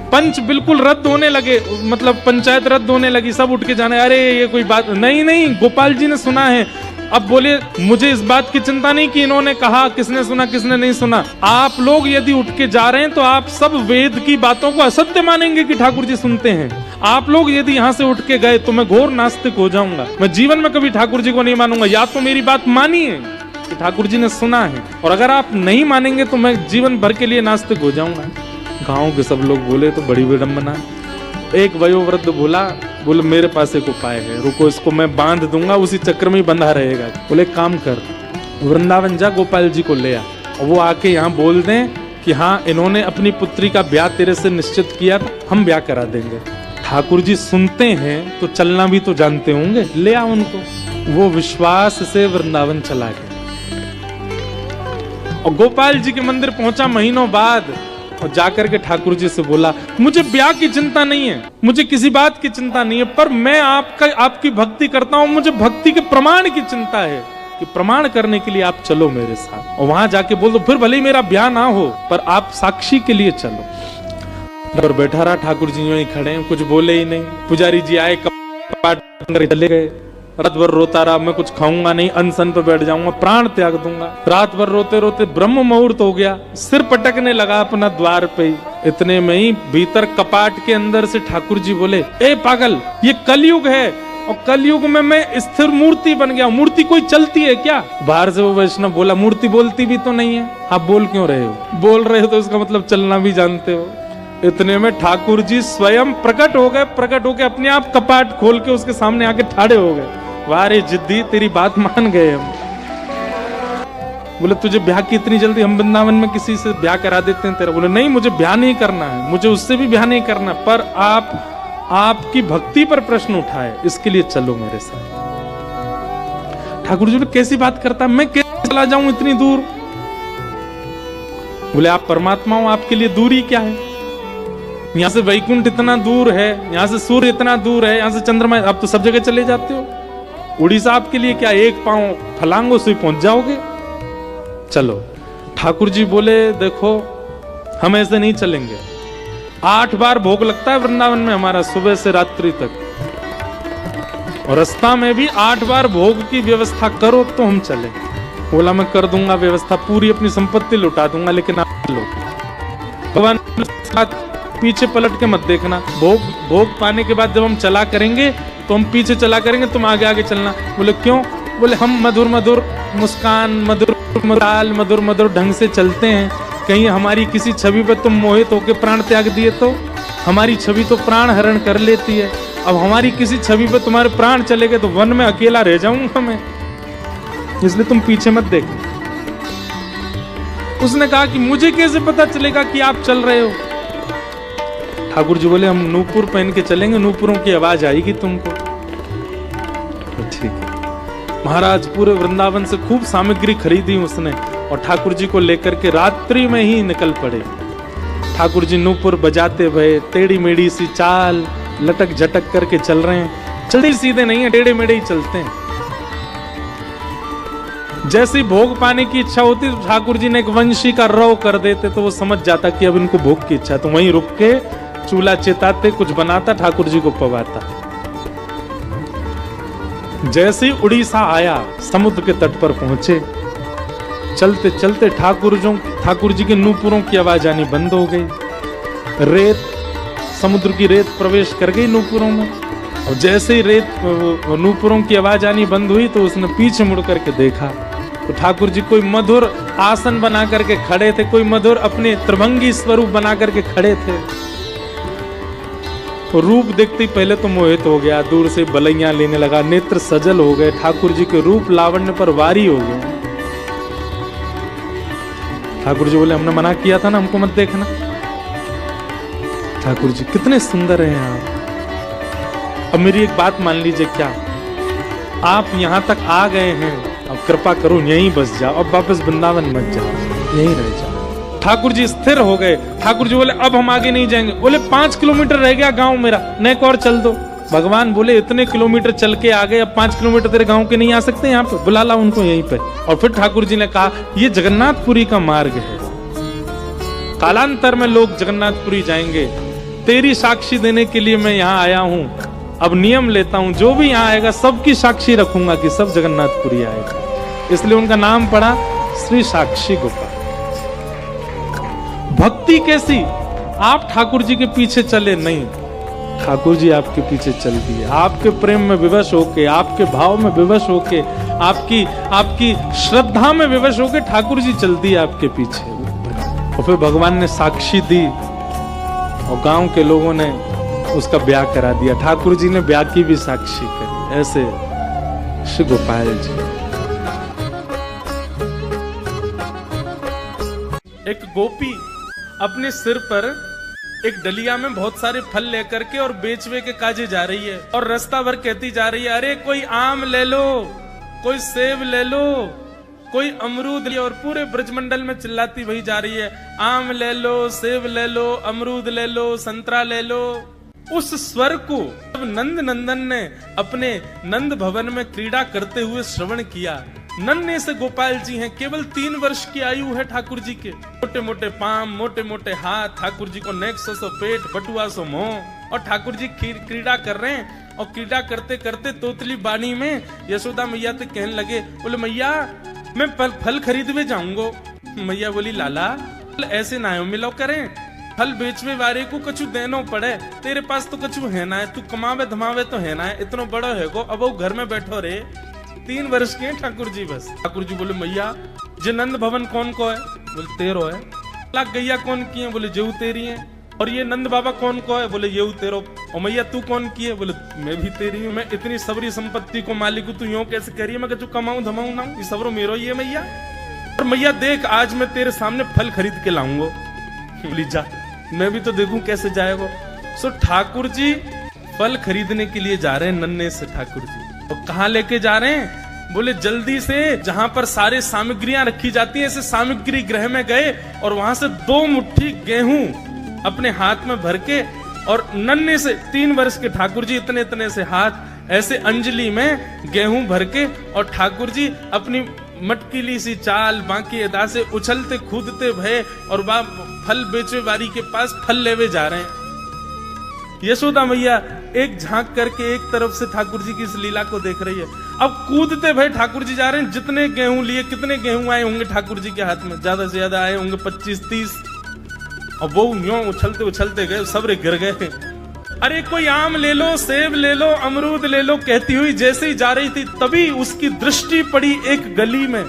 पंच बिल्कुल रद्द होने लगे, मतलब पंचायत रद्द होने लगी, सब उठ के जाने, अरे ये कोई बात नहीं, नहीं गोपाल जी ने सुना है। अब बोले मुझे इस बात की चिंता नहीं कि इन्होंने कहा किसने सुना किसने नहीं सुना, आप लोग यदि उठ के जा रहे हैं तो आप सब वेद की बातों को असत्य मानेंगे कि ठाकुर जी सुनते हैं। आप लोग यदि यहाँ से उठ के गए तो मैं घोर नास्तिक हो जाऊंगा, मैं जीवन में कभी ठाकुर जी को नहीं मानूंगा। या तो मेरी बात मानिए कि ठाकुर जी ने सुना है, और अगर आप नहीं मानेंगे तो मैं जीवन भर के लिए नास्तिक हो जाऊंगा। गांव के सब लोग बोले तो बड़ी विडंबना। एक वयोवृद्ध बोले मेरे पास एक उपाय है, रुको इसको मैं बांध दूंगा, उसी चक्र में ही बंधा रहेगा। बोले काम कर, वृंदावन जा गोपाल जी को ले आ, और वो आके यहाँ बोल दें कि हाँ इन्होंने अपनी पुत्री का ब्याह तेरे से निश्चित किया था, हम ब्याह करा देंगे। ठाकुर जी सुनते हैं तो चलना भी तो जानते होंगे, ले आ उनको। वो विश्वास से वृंदावन चला गया और गोपाल जी के मंदिर पहुंचा महीनों बाद, और जाकर के ठाकुर जी से बोला मुझे ब्याह की चिंता नहीं है, मुझे किसी बात की चिंता नहीं है, पर मैं आपकी भक्ति करता हूँ, मुझे भक्ति के प्रमाण की चिंता है कि प्रमाण करने के लिए आप चलो मेरे साथ। और वहां जाके बोल दो फिर भले ही मेरा ब्याह ना हो पर आप साक्षी के लिए चलो। और बैठा रहा, ठाकुर जी वहीं खड़े हैं, कुछ बोले ही नहीं। पुजारी जी आए, कपाट चले गए। रात भर रोता रहा, मैं कुछ खाऊंगा नहीं, अनशन पे बैठ जाऊंगा, प्राण त्याग दूंगा। रात भर रोते रोते ब्रह्म मुहूर्त हो गया, सिर पटकने लगा अपना द्वार पे। इतने में ही भीतर कपाट के अंदर से ठाकुर जी बोले ए पागल, ये कलयुग है, और कलयुग में मैं स्थिर मूर्ति बन गया। मूर्ति कोई चलती है क्या? बाहर से वो वैष्णव बोला मूर्ति बोलती भी तो नहीं है, आप बोल क्यों रहे हो? बोल रहे हो तो इसका मतलब चलना भी जानते हो। इतने में ठाकुर जी स्वयं प्रकट हो गए। प्रकट होके अपने आप कपाट खोल के उसके सामने आके ठाड़े हो गए। वाह रे जिद्दी, तेरी बात मान गए हम। बोले तुझे ब्याह की इतनी जल्दी? हम वृंदावन में किसी से ब्याह करा देते हैं तेरा। बोले नहीं, मुझे ब्याह नहीं करना है, मुझे उससे भी ब्याह नहीं करना, पर आपकी भक्ति पर प्रश्न उठाए, इसके लिए चलो मेरे साथ। ठाकुर जी ने कैसी बात करता, मैं कैसे चला जाऊं इतनी दूर? बोले आप परमात्मा हो, आपके लिए दूरी क्या है? यहां से वैकुंठ इतना दूर है, यहां से सूर्य इतना दूर है, यहां से चंद्रमा, आप तो सब जगह चले जाते हो। उड़ीसा आपके लिए क्या, एक पांव फलांगों से पहुंच जाओगे। चलो। ठाकुर जी बोले देखो हम ऐसे नहीं चलेंगे। 8 बार भोग लगता है वृंदावन में हमारा, सुबह से रात्रि तक, और रास्ता में भी 8 बार भोग की व्यवस्था करो तो हम चले। बोला मैं कर दूंगा व्यवस्था, पूरी अपनी संपत्ति लुटा दूंगा, लेकिन आप लो। भगवान पीछे पलट के मत देखना। भोग पाने के बाद जब हम चला करेंगे तो हम पीछे चला करेंगे, तुम आगे आगे चलना। बोले क्यों? बोले हम मधुर मधुर मुस्कान, मधुर मधुर ढंग से चलते हैं, कहीं हमारी किसी छवि पर तुम मोहित होकर प्राण त्याग दिए तो? हमारी छवि तो प्राण हरण कर लेती है, अब हमारी किसी छवि पर तुम्हारे प्राण चले गए तो वन में अकेला रह जाऊंगा मैं, इसलिए तुम पीछे मत देखो। उसने कहा कि मुझे कैसे पता चलेगा कि आप चल रहे हो? ठाकुर जी बोले हम नूपुर पहन के चलेंगे, नूपुरों की आवाज आएगी तुमको। ठीक है। महाराज पूरे वृंदावन से खूब सामग्री खरीदी उसने, और ठाकुर जी को लेकर के रात्रि में ही निकल पड़े। ठाकुर जी नूपुर बजाते हुए टेढ़ी मेढ़ी सी चाल लटक झटक करके चल रहे हैं। चलते सीधे नहीं है, टेढ़े मेढ़े ही चलते हैं। जैसे भोग पाने की इच्छा होती तो ठाकुर जी ने एक वंशी का रव कर देते तो वो समझ जाता कि अब इनको भोग की इच्छा है, तो वहीं रुक के चूल्हा चिताते, कुछ बनाता, ठाकुर जी को पवाता। जैसे ही उड़ीसा आया, समुद्र के तट पर पहुंचे, चलते चलते ठाकुर जी के नूपुरों की आवाज आनी बंद हो गई। रेत, समुद्र की रेत प्रवेश कर गई नूपुरों में, और जैसे ही नूपुरों की आवाज आनी बंद हुई तो उसने पीछे मुड़ करके देखा तो ठाकुर जी कोई मधुर आसन बना करके खड़े थे, कोई मधुर अपने त्रिभंगी स्वरूप बना करके खड़े थे। तो रूप देखते ही पहले तो मोहित हो गया, दूर से बलैया लेने लगा, नेत्र सजल हो गए, ठाकुर जी के रूप लावण्य पर वारी हो गए। ठाकुर जी बोले हमने मना किया था ना, हमको मत देखना। ठाकुर जी कितने सुंदर हैं आप। अब मेरी एक बात मान लीजिए, क्या आप यहां तक आ गए हैं, अब कृपा करो यहीं बस जाओ, अब वापस वृंदावन मत जाओ, यहीं रह जाओ। ठाकुर जी स्थिर हो गए। ठाकुर जी बोले अब हम आगे नहीं जाएंगे। बोले 5 किलोमीटर रह गया गांव मेरा, नेक और चल दो। भगवान बोले इतने किलोमीटर चल के आ गए, अब 5 किलोमीटर तेरे गांव के नहीं आ सकते यहाँ पे? बुला ला उनको यहीं पे। और फिर ठाकुर जी ने कहा ये जगन्नाथपुरी का मार्ग है, कालांतर में लोग जगन्नाथपुरी जाएंगे, तेरी साक्षी देने के लिए मैं यहाँ आया हूँ। अब नियम लेता हूँ, जो भी यहाँ आएगा सबकी साक्षी रखूंगा कि सब जगन्नाथपुरी आएगा। इसलिए उनका नाम पड़ा श्री साक्षी गोपाल। भक्ति कैसी? आप ठाकुर जी के पीछे चले नहीं, ठाकुर जी आपके पीछे चल दिए, आपके प्रेम में विवश होके, आपके भाव में विवश होके, आपकी श्रद्धा में विवश होके ठाकुर जी चल दिए आपके पीछे। और फिर भगवान ने साक्षी दी और गांव के लोगों ने उसका ब्याह करा दिया। ठाकुर जी ने ब्याह की भी साक्षी करी। ऐसे श्री गोपाल जी। एक गोपी अपने सिर पर एक डलिया में बहुत सारे फल लेकर के और बेचवे के काजे जा रही है, और रास्ता भर कहती जा रही है अरे कोई आम ले लो, कोई सेब ले लो, कोई अमरूद ले, और पूरे ब्रजमंडल में चिल्लाती वही जा रही है आम ले लो, सेब ले लो, अमरूद ले लो, संतरा ले लो। उस स्वर को जब नंद नंदन ने अपने नंद भवन में क्रीड़ा करते हुए श्रवण किया, नन्हे से गोपाल जी हैं, केवल 3 वर्ष की आयु है ठाकुर जी के, मोटे मोटे पाम, मोटे मोटे हाथ, ठाकुर जी को नेक सो पेट, बटुआ सो मुंह, और ठाकुर जी क्रीड़ा कर रहे हैं। और क्रीड़ा करते करते तोतली बानी में यशोदा मैया तो कहने लगे, बोले मैया मैं फल खरीदवे जाऊंगा। मैया बोली लाला ऐसे ना मिलो करें, फल बेचवे वारे को कछु देनो पड़े, तेरे पास तो कछु है ना है, तू कमावे धमावे तो है ना है, इतना बड़ा है को, अब वो घर में बैठो रे। 3 वर्ष के हैं ठाकुर जी बस। ठाकुर जी बोले मैया जे नंद भवन कौन को है? बोले तेरो है। लाख गैया कौन की है? बोले जेऊ तेरी है। और ये नंद बाबा कौन को है? बोले येऊ तेरो। और मैया तू कौन की है? बोले मैं भी तेरी हूँ। मैं इतनी सबरी संपत्ति को मालिक हूँ, तू यूं कैसे कह रही है? मैं कछु कमाऊं धमाऊं ना, ये सबरो मेरो ही है मैया। और मैया देख आज मैं तेरे सामने फल खरीद के लाऊंगा। बोली जा, मैं भी तो देखूं कैसे जाएगा। सो ठाकुर जी फल खरीदने के लिए जा रहे हैं नन्हे से ठाकुर जी। तो कहाँ लेके जा रहे हैं? बोले जल्दी से जहां पर सारे सामग्रियां रखी जाती हैं, ऐसे सामग्री गृह में गए और वहां से 2 मुट्ठी गेहूं अपने हाथ में भर के, और नन्हे से 3 वर्ष के ठाकुर जी इतने इतने से हाथ ऐसे अंजलि में गेहूं भर के, और ठाकुर जी अपनी मटकीली सी चाल बाकी अदा से उछलते कूदते भय और फल बेचे वारी के पास फल लेवे जा रहे हैं। यशोदा मैया एक झांक करके एक तरफ से ठाकुर जी की इस लीला को देख रही है। अब कूदते भय ठाकुर जी जा रहे हैं। जितने गेहूं लिए, कितने गेहूं आए होंगे ठाकुर जी के हाथ में? ज्यादा से ज्यादा आए होंगे 25-30। और वो यूं उछलते उछलते गए, सब गिर गए। अरे कोई आम ले लो, सेब ले लो, अमरूद ले लो, कहती हुई जैसे ही जा रही थी तभी उसकी दृष्टि पड़ी एक गली में,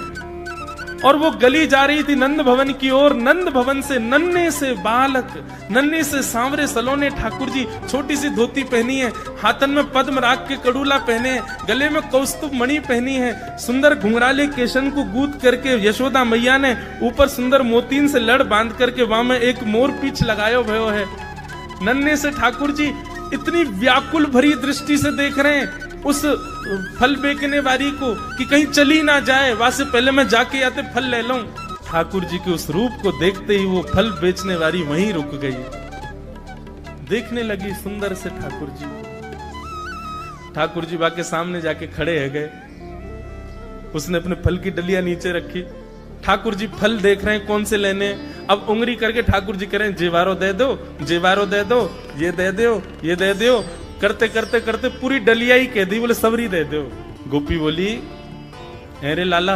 और वो गली जा रही थी नंद भवन की ओर। नंद भवन से नन्हे से बालक, नन्हे से सांवरे सलोने ठाकुर जी, छोटी सी धोती पहनी है, हाथन में पद्म राग के कड़ूला पहने हैं, गले में कौस्तुभ मणि पहनी है, सुंदर घुंघराले केशन को गूंथ करके यशोदा मैया ने ऊपर सुंदर मोतीन से लड़ बांध करके वहां में एक मोर पीछ लगायो भयो है। नन्हे से ठाकुर जी इतनी व्याकुल भरी दृष्टि से देख रहे हैं उस फल बेचने वाली को कि कहीं चली ना जाए, वहां से पहले मैं जाके आते फल ले लूं। ठाकुर जी के उस रूप को देखते ही वो फल बेचने वाली वहीं रुक गई, देखने लगी सुंदर से ठाकुर जी। ठाकुर जी बाके सामने जाके खड़े है गए। उसने अपने फल की डलिया नीचे रखी। ठाकुर जी फल देख रहे हैं कौन से लेने। अब उंगली करके ठाकुर जी कह रहे हैं जेवारो दे दो, जेवारो दे दो, ये दे दो, ये दे दो, करते करते करते पूरी डलिया ही कह दी। बोले सबरी दे दो। गोपी बोली अरे लाला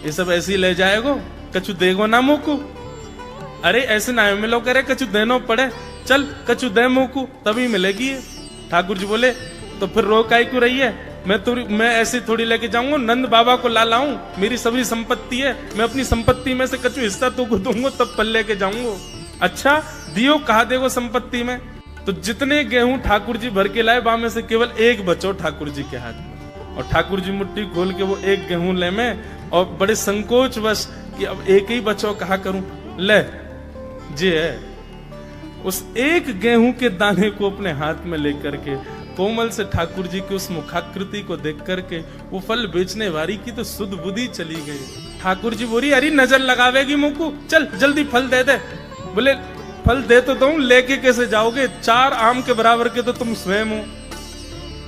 ये सब ऐसे ही ले जाएगो, कछु देगो ना मुकू? अरे ऐसे ना मिलो करे, कछु देनो पड़े, चल कछु दे मुकू तभी मिलेगी। ठाकुर जी बोले तो फिर रो काहे क्यों रही है? मैं ऐसे थोड़ी लेके जाऊंगा, नंद बाबा को ला लाऊं, मेरी सभी संपत्ति है, मैं अपनी संपत्ति में से कछु हिस्सा तो को दूंगा तब फल लेके जाऊंगा। अच्छा दियो, कहा देगो संपत्ति में? तो जितने गेहूं ठाकुर जी भर के लाए वहां में से केवल एक बचो ठाकुर जी के हाथ में। और ठाकुर जी मुट्ठी खोल के वो एक गेहूं ले में, और बड़े संकोच वश कि अब एक ही बचो, कहा करूं, ले जे है उस एक गेहूं के दाने को अपने हाथ में लेकर के कोमल से ठाकुर जी की उस मुखाकृति को देख करके वो फल बेचने वाली की तो सुध बुद्धि चली गई। ठाकुर जी बोली अरे नजर लगावेगी मुंह, चल जल्दी फल दे दे। बोले फल दे तो दूं, लेके कैसे जाओगे? 4 आम के बराबर के तो तुम स्वयं हो,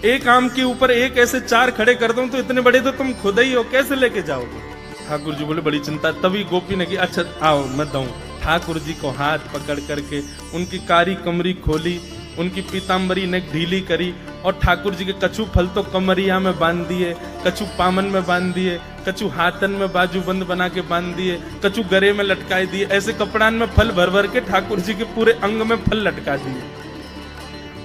एक आम के ऊपर एक ऐसे 4 खड़े कर दूं तो इतने बड़े तो तुम खुद ही हो, कैसे लेके जाओगे? ठाकुर जी बोले बड़ी चिंता। तभी गोपी ने की अच्छा आओ मैं दूं। ठाकुर जी को हाथ पकड़ करके उनकी कारी कमरी खोली, उनकी पीताम्बरी ने ढीली करी, और ठाकुर जी के कछु फल तो कमरिया में बांध दिए, कछु पामन में बांध दिए, कछु हाथन में बाजूबंद बना के बांध दिए, कछु गरे में लटकाए दिए। ऐसे कपड़ान में फल भर भर के ठाकुर जी के पूरे अंग में फल लटका दिए।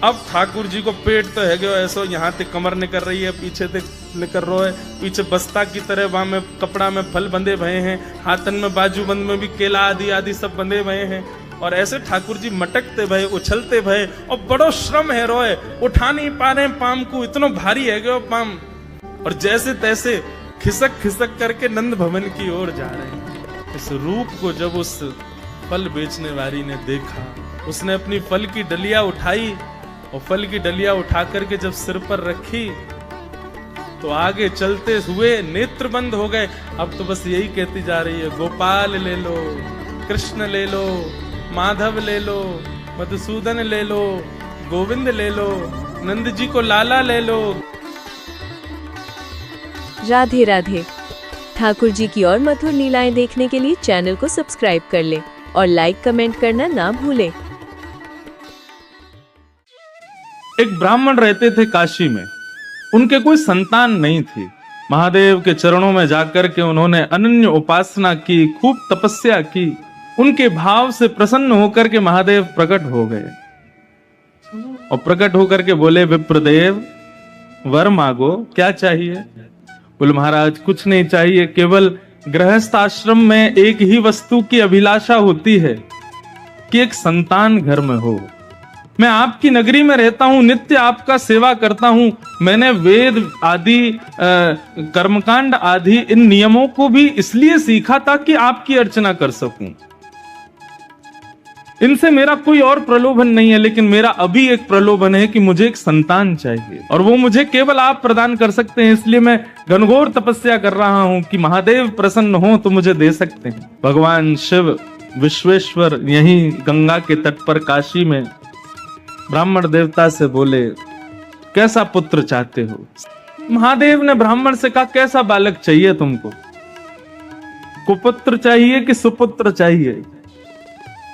अब ठाकुर जी को पेट तो है गयो ऐसो, यहाँ ते कमर निकल रही है, पीछे ते निकल रहा है, पीछे बस्ता की तरह वहां में कपड़ा में फल बंधे भये हैं, हाथन में बाजूबंद में भी केला आदि आदि सब बंधे भये हैं। और ऐसे ठाकुर जी मटकते भये, उछलते भये, और बड़ो श्रम है रोए, उठा नहीं पा रहे पाम को, इतना भारी है गयो पाम। और जैसे तैसे खिसक खिसक करके नंद भवन की ओर जा रहे हैं। इस रूप को जब उस फल बेचने वाली ने देखा, उसने अपनी फल की डलिया उठाई, और फल की डलिया उठा करके जब सिर पर रखी तो आगे चलते हुए नेत्र बंद हो गए। अब तो बस यही कहती जा रही है गोपाल ले लो, कृष्ण ले लो, माधव ले लो, मधुसूदन ले लो, गोविंद ले लो, नंद जी को लाला ले लो। राधे राधे। ठाकुर जी की और मधुर लीलाएं देखने के लिए चैनल को सब्सक्राइब कर ले और लाइक कमेंट करना ना भूलें। एक ब्राह्मण रहते थे काशी में, उनके कोई संतान नहीं थी। महादेव के चरणों में जाकर के उन्होंने अनन्य उपासना की, खूब तपस्या की, उनके भाव से प्रसन्न होकर के महादेव प्रकट हो गए और प्रकट होकर के बोले, विप्रदेव वर मांगो, क्या चाहिए? बोले, महाराज कुछ नहीं चाहिए, केवल गृहस्थ आश्रम में एक ही वस्तु की अभिलाषा होती है कि एक संतान घर में हो। मैं आपकी नगरी में रहता हूं, नित्य आपका सेवा करता हूं। मैंने वेद आदि कर्मकांड आदि इन नियमों को भी इसलिए सीखा था कि आपकी अर्चना कर सकूं। इनसे मेरा कोई और प्रलोभन नहीं है, लेकिन मेरा अभी एक प्रलोभन है कि मुझे एक संतान चाहिए और वो मुझे केवल आप प्रदान कर सकते हैं। इसलिए मैं घनघोर तपस्या कर रहा हूं कि महादेव प्रसन्न हो तो मुझे दे सकते हैं। भगवान शिव विश्वेश्वर यहीं गंगा के तट पर काशी में ब्राह्मण देवता से बोले, कैसा पुत्र चाहते हो? महादेव ने ब्राह्मण से कहा, कैसा बालक चाहिए तुमको? कुपुत्र चाहिए कि सुपुत्र चाहिए?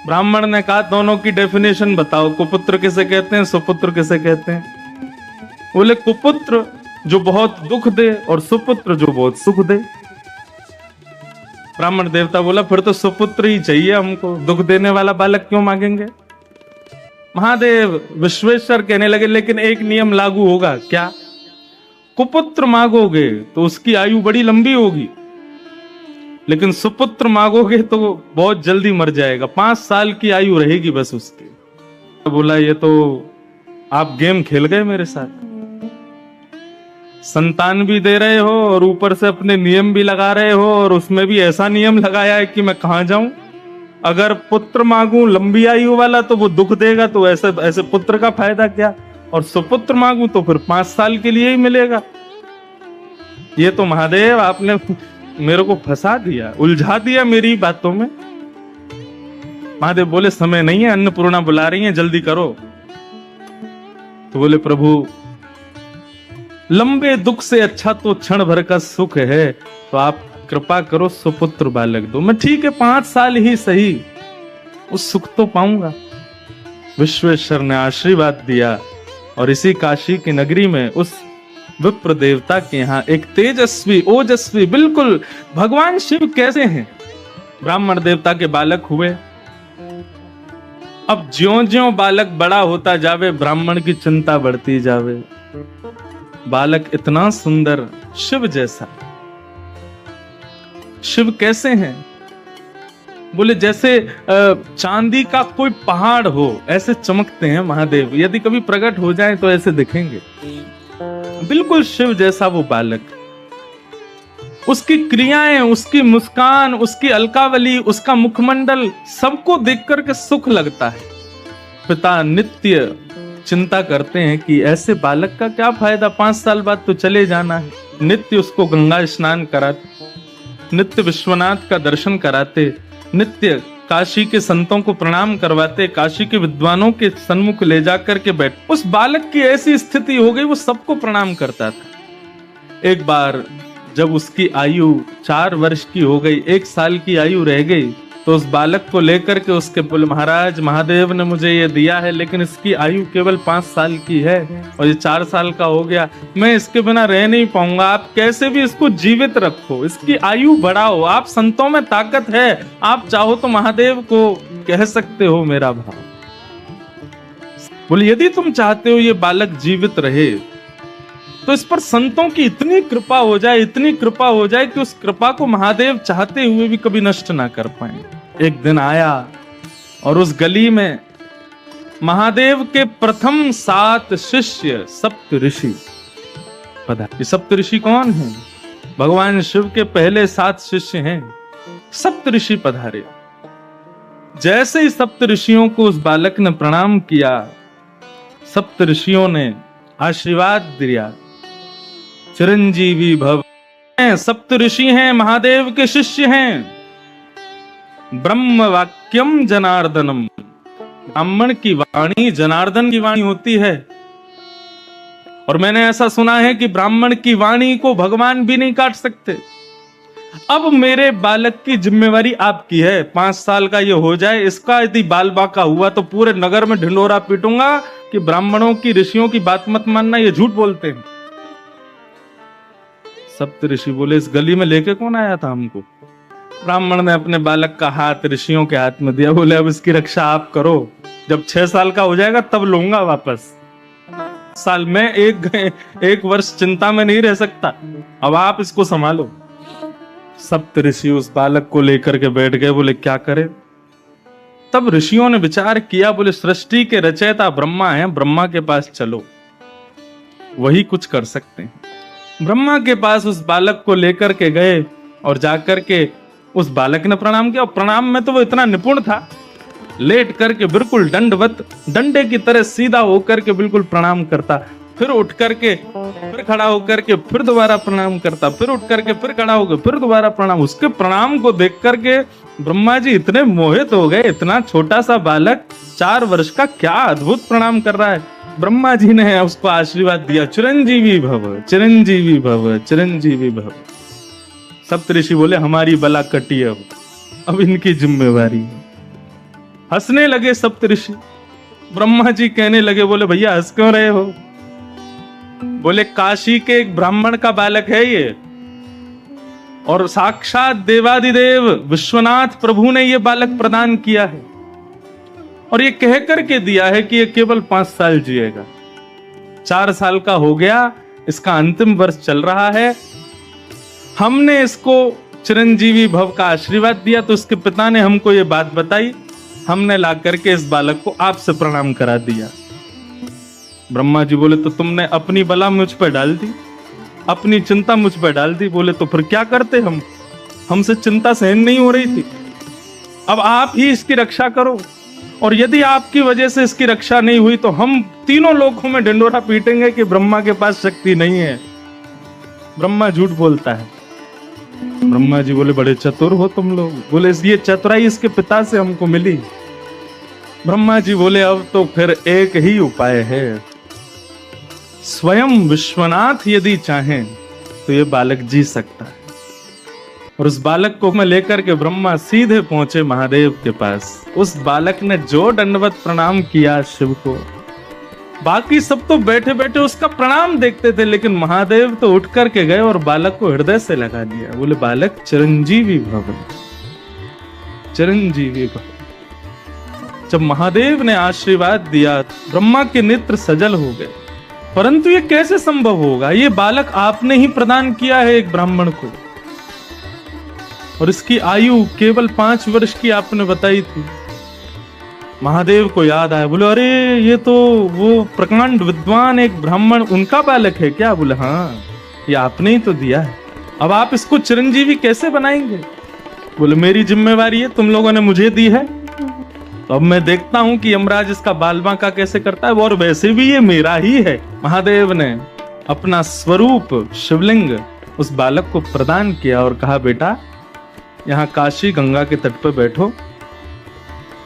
ब्राह्मण ने कहा, दोनों की डेफिनेशन बताओ, कुपुत्र किसे कहते हैं, सुपुत्र किसे कहते हैं? बोले, कुपुत्र जो बहुत दुख दे और सुपुत्र जो बहुत सुख दे। ब्राह्मण देवता बोला, फिर तो सुपुत्र ही चाहिए हमको, दुख देने वाला बालक क्यों मांगेंगे? महादेव विश्वेश्वर कहने लगे, लेकिन एक नियम लागू होगा। क्या? कुपुत्र मांगोगे तो उसकी आयु बड़ी लंबी होगी, लेकिन सुपुत्र मांगोगे तो बहुत जल्दी मर जाएगा, 5 साल की आयु रहेगी बस उसकी। बोला, ये तो आप गेम खेल गए मेरे साथ, संतान भी दे रहे हो और ऊपर से अपने नियम भी लगा रहे हो, और उसमें भी ऐसा नियम लगाया है कि मैं कहां जाऊं। अगर पुत्र मांगू लंबी आयु वाला तो वो दुख देगा, तो ऐसे ऐसे पुत्र का फायदा क्या? और सुपुत्र मांगू तो फिर 5 साल के लिए ही मिलेगा। ये तो महादेव आपने मेरे को फंसा दिया, उलझा दिया मेरी बातों में। महादेव बोले, समय नहीं है, अन्नपूर्णा बुला रही हैं, जल्दी करो। तो बोले, प्रभु लंबे दुख से अच्छा तो क्षण भर का सुख है, तो आप कृपा करो सुपुत्र बालक दो। मैं ठीक है 5 साल ही सही, उस सुख तो पाऊंगा। विश्वेश्वर ने आशीर्वाद दिया और इसी काशी की नगरी में उस विप्र देवता के यहां एक तेजस्वी ओजस्वी, बिल्कुल भगवान शिव कैसे हैं, ब्राह्मण देवता के बालक हुए। अब ज्यों ज्यों बालक बड़ा होता जावे, ब्राह्मण की चिंता बढ़ती जावे। बालक इतना सुंदर, शिव जैसा। शिव कैसे हैं? बोले, जैसे चांदी का कोई पहाड़ हो ऐसे चमकते हैं महादेव। यदि कभी प्रकट हो जाए तो ऐसे दिखेंगे, बिल्कुल शिव जैसा वो बालक। उसकी क्रियाएं, उसकी मुस्कान, उसकी अलकावली, उसका मुखमंडल, सबको देख करके सुख लगता है। पिता नित्य चिंता करते हैं कि ऐसे बालक का क्या फायदा, 5 साल बाद तो चले जाना है। नित्य उसको गंगा स्नान कराते, नित्य विश्वनाथ का दर्शन कराते, नित्य काशी के संतों को प्रणाम करवाते, काशी के विद्वानों के सन्मुख ले जाकर के बैठ। उस बालक की ऐसी स्थिति हो गई, वो सबको प्रणाम करता था। एक बार जब उसकी आयु 4 वर्ष की हो गई, 1 साल की आयु रह गई, तो उस बालक को लेकर के उसके बोले, महाराज महादेव ने मुझे ये दिया है, लेकिन इसकी आयु केवल 5 साल की है और ये 4 साल का हो गया, मैं इसके बिना रह नहीं पाऊंगा। आप कैसे भी इसको जीवित रखो, इसकी आयु बढ़ाओ, आप संतों में ताकत है, आप चाहो तो महादेव को कह सकते हो मेरा भाव। बोले, यदि तुम चाहते हो ये बालक जीवित रहे तो इस पर संतों की इतनी कृपा हो जाए, इतनी कृपा हो जाए कि उस कृपा को महादेव चाहते हुए भी कभी नष्ट ना कर पाए। एक दिन आया और उस गली में महादेव के प्रथम 7 शिष्य सप्त ऋषि पधारे। सप्त ऋषि कौन हैं? भगवान शिव के पहले 7 शिष्य हैं, सप्त ऋषि पधारे। जैसे ही सप्त ऋषियों को उस बालक ने प्रणाम किया, सप्त ऋषियों ने आशीर्वाद दिया, चिरंजीवी भव। सप्त ऋषि हैं, महादेव के शिष्य हैं। ब्रह्म वाक्यम जनार्दनम, ब्राह्मण की वाणी जनार्दन की वाणी होती है। और मैंने ऐसा सुना है कि ब्राह्मण की वाणी को भगवान भी नहीं काट सकते। अब मेरे बालक की जिम्मेवारी आपकी है, 5 साल का ये हो जाए, इसका यदि बाल बाका हुआ तो पूरे नगर में ढिंडोरा पीटूंगा कि ब्राह्मणों की ऋषियों की बात मत मानना, ये झूठ बोलते हैं। सप्त ऋषि बोले, इस गली में लेके कौन आया था हमको? ब्राह्मण ने अपने बालक का हाथ ऋषियों के हाथ में दिया, बोले अब इसकी रक्षा आप करो, जब 6 साल का हो जाएगा तब लूंगा वापस। साल में एक वर्ष चिंता में नहीं रह सकता, अब आप इसको संभालो। सप्त ऋषि उस बालक को लेकर के बैठ गए, बोले क्या करें। तब ऋषियों ने विचार किया, बोले सृष्टि के रचयिता ब्रह्मा हैं, ब्रह्मा के पास चलो, वही कुछ कर सकते हैं। ब्रह्मा के पास उस बालक को लेकर के गए और जाकर के उस बालक ने प्रणाम किया। और प्रणाम में तो वो इतना निपुण था, लेट करके बिल्कुल दंडवत, डंडे की तरह सीधा होकर के बिल्कुल प्रणाम करता, फिर उठ करके फिर खड़ा होकर के फिर दोबारा प्रणाम करता, फिर उठ करके फिर खड़ा होकर फिर दोबारा प्रणाम। उसके प्रणाम को देख करके ब्रह्मा जी इतने मोहित हो गए, इतना छोटा सा बालक 4 वर्ष का क्या अद्भुत प्रणाम कर रहा है। ब्रह्मा जी ने उसको आशीर्वाद दिया, चिरंजीवी भव, चिरंजीवी भव, चिरंजीवी भव। सप्तऋषि बोले हमारी बला कटी अब इनकी जिम्मेवारी है। हंसने लगे सप्तऋषि। ब्रह्मा जी कहने लगे, बोले भैया हंस क्यों रहे हो। बोले काशी के एक ब्राह्मण का बालक है ये, और साक्षात देवादिदेव विश्वनाथ प्रभु ने ये बालक प्रदान किया है, और ये कह करके दिया है कि ये केवल 5 साल जिएगा। 4 साल का हो गया, इसका अंतिम वर्ष चल रहा है। हमने इसको चिरंजीवी भव का आशीर्वाद दिया, तो उसके पिता ने हमको ये बात बताई, हमने ला करके इस बालक को आपसे प्रणाम करा दिया। ब्रह्मा जी बोले तो तुमने अपनी बला मुझ पर डाल दी, अपनी चिंता मुझ पर डाल दी। बोले तो फिर क्या करते हम, हमसे चिंता सहन नहीं हो रही थी, अब आप ही इसकी रक्षा करो, और यदि आपकी वजह से इसकी रक्षा नहीं हुई तो हम तीनों लोगों में ढिंडोरा पीटेंगे कि ब्रह्मा के पास शक्ति नहीं है। ब्रह्मा झूठ बोलता है। ब्रह्मा जी बोले बड़े चतुर हो तुम लोग। बोले ये चतुराई इसके पिता से हमको मिली। ब्रह्मा जी बोले अब तो फिर एक ही उपाय है, स्वयं विश्वनाथ यदि चाहें तो ये बालक जी सकता है। और उस बालक को मैं लेकर के ब्रह्मा सीधे पहुंचे महादेव के पास। उस बालक ने जो दंडवत प्रणाम किया शिव को, बाकी सब तो बैठे बैठे उसका प्रणाम देखते थे, लेकिन महादेव तो उठ करके गए और बालक को हृदय से लगा दिया। बोले बालक चिरंजीवी भव, चिरंजीवी भव। जब महादेव ने आशीर्वाद दिया, ब्रह्मा के नेत्र सजल हो गए। परंतु ये कैसे संभव होगा, ये बालक आपने ही प्रदान किया है एक ब्राह्मण को, और इसकी आयु केवल 5 वर्ष की आपने बताई थी। महादेव को याद आया, बोले अरे ये तो वो प्रकांड विद्वान एक ब्राह्मण, उनका बालक है क्या। बोले हाँ, ये आपने ही तो दिया है, अब आप इसको चिरंजीवी कैसे बनाएंगे। बोले मेरी जिम्मेवारी है, तुम लोगों ने मुझे दी है, तो अब मैं देखता हूं कि यमराज इसका बाल बांका कैसे करता है, और वैसे भी ये मेरा ही है। महादेव ने अपना स्वरूप शिवलिंग उस बालक को प्रदान किया और कहा बेटा यहाँ काशी गंगा के तट पर बैठो,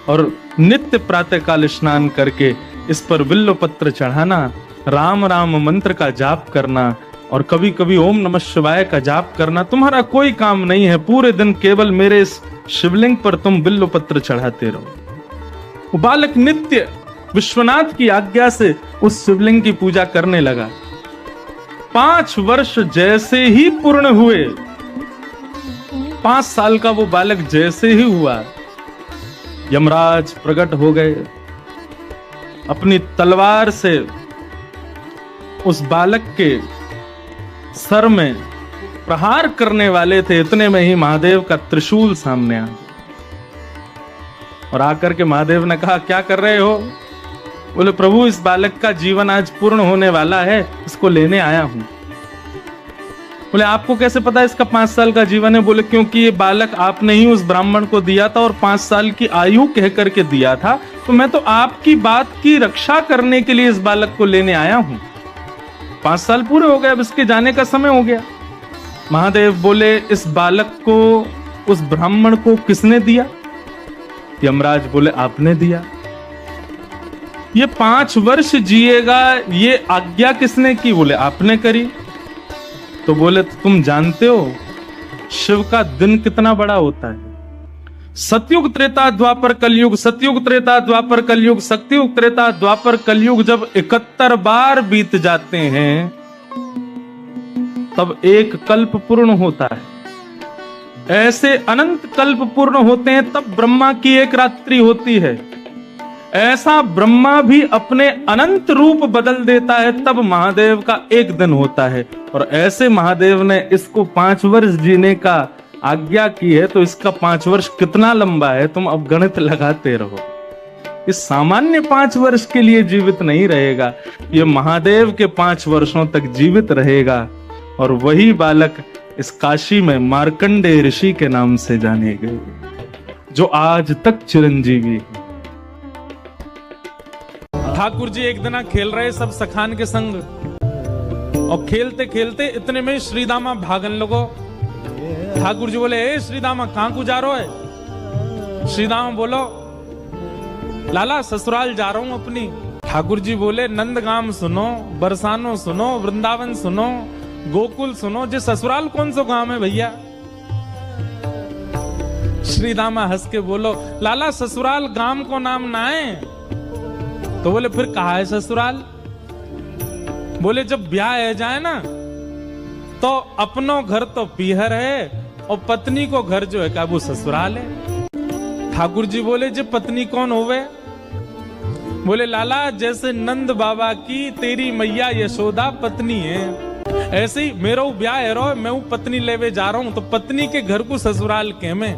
और नित्य प्रातः काल स्नान करके इस पर बिल्व पत्र चढ़ाना, राम राम मंत्र का जाप करना, और कभी कभी ओम नमः शिवाय का जाप करना। तुम्हारा कोई काम नहीं है, पूरे दिन केवल मेरे इस शिवलिंग पर तुम बिल्व पत्र चढ़ाते रहो। वो बालक नित्य विश्वनाथ की आज्ञा से उस शिवलिंग की पूजा करने लगा। 5 वर्ष जैसे ही पूर्ण हुए, 5 साल का वो बालक जैसे ही हुआ, यमराज प्रकट हो गए। अपनी तलवार से उस बालक के सर में प्रहार करने वाले थे, इतने में ही महादेव का त्रिशूल सामने आ, और आकर के महादेव ने कहा क्या कर रहे हो। बोले प्रभु इस बालक का जीवन आज पूर्ण होने वाला है, इसको लेने आया हूं। बोले आपको कैसे पता इसका 5 साल का जीवन है। बोले क्योंकि ये बालक आपने ही उस ब्राह्मण को दिया था, और 5 साल की आयु कह करके दिया था, तो मैं तो आपकी बात की रक्षा करने के लिए इस बालक को लेने आया हूं। 5 साल पूरे हो गए, अब इसके जाने का समय हो गया। महादेव बोले इस बालक को उस ब्राह्मण को किसने दिया। यमराज बोले आपने दिया। ये 5 वर्ष जिएगा, ये आज्ञा किसने की। बोले आपने करी। तो बोले तुम जानते हो शिव का दिन कितना बड़ा होता है। सतयुग त्रेता द्वापर कलयुग, सतयुग त्रेता द्वापर कलयुग, सतयुग त्रेता द्वापर कलयुग जब 71 बार बीत जाते हैं तब एक कल्प पूर्ण होता है। ऐसे अनंत कल्प पूर्ण होते हैं तब ब्रह्मा की एक रात्रि होती है। ऐसा ब्रह्मा भी अपने अनंत रूप बदल देता है तब महादेव का एक दिन होता है। और ऐसे महादेव ने इसको 5 वर्ष जीने का आज्ञा की है, तो इसका 5 वर्ष कितना लंबा है तुम अब गणित लगाते रहो। इस सामान्य 5 वर्ष के लिए जीवित नहीं रहेगा, ये महादेव के 5 वर्षों तक जीवित रहेगा। और वही बालक इस काशी में मार्कंडेय ऋषि के नाम से जाने गए, जो आज तक चिरंजीवी है। ठाकुर जी एक दिन खेल रहे सब सखान के संग, और खेलते खेलते इतने में श्रीदामा भागन लगो। ठाकुर जी बोले, ए श्रीदामा कहां को जा रहे है? श्रीदामा बोलो, लाला ससुराल जा रहा हूं अपनी। ठाकुर जी बोले, नंदगाम सुनो, बरसानो सुनो, वृंदावन सुनो, गोकुल सुनो, जे ससुराल कौन सा गांव है भैया? श्रीदामा हंस के बोलो, लाला ससुराल गांव को नाम ना है। तो बोले, फिर कहा है ससुराल? बोले, जब ब्याह है जाए ना तो अपनो घर तो पीहर है और पत्नी को घर जो है वो ससुराल है। ठाकुर जी बोले, जे पत्नी कौन होवे? बोले, लाला जैसे नंद बाबा की तेरी मैया यशोदा पत्नी है, ऐसे ही मेरा ब्याह है रो, मैं हूं पत्नी लेवे जा रहा हूं, तो पत्नी के घर को ससुराल के में।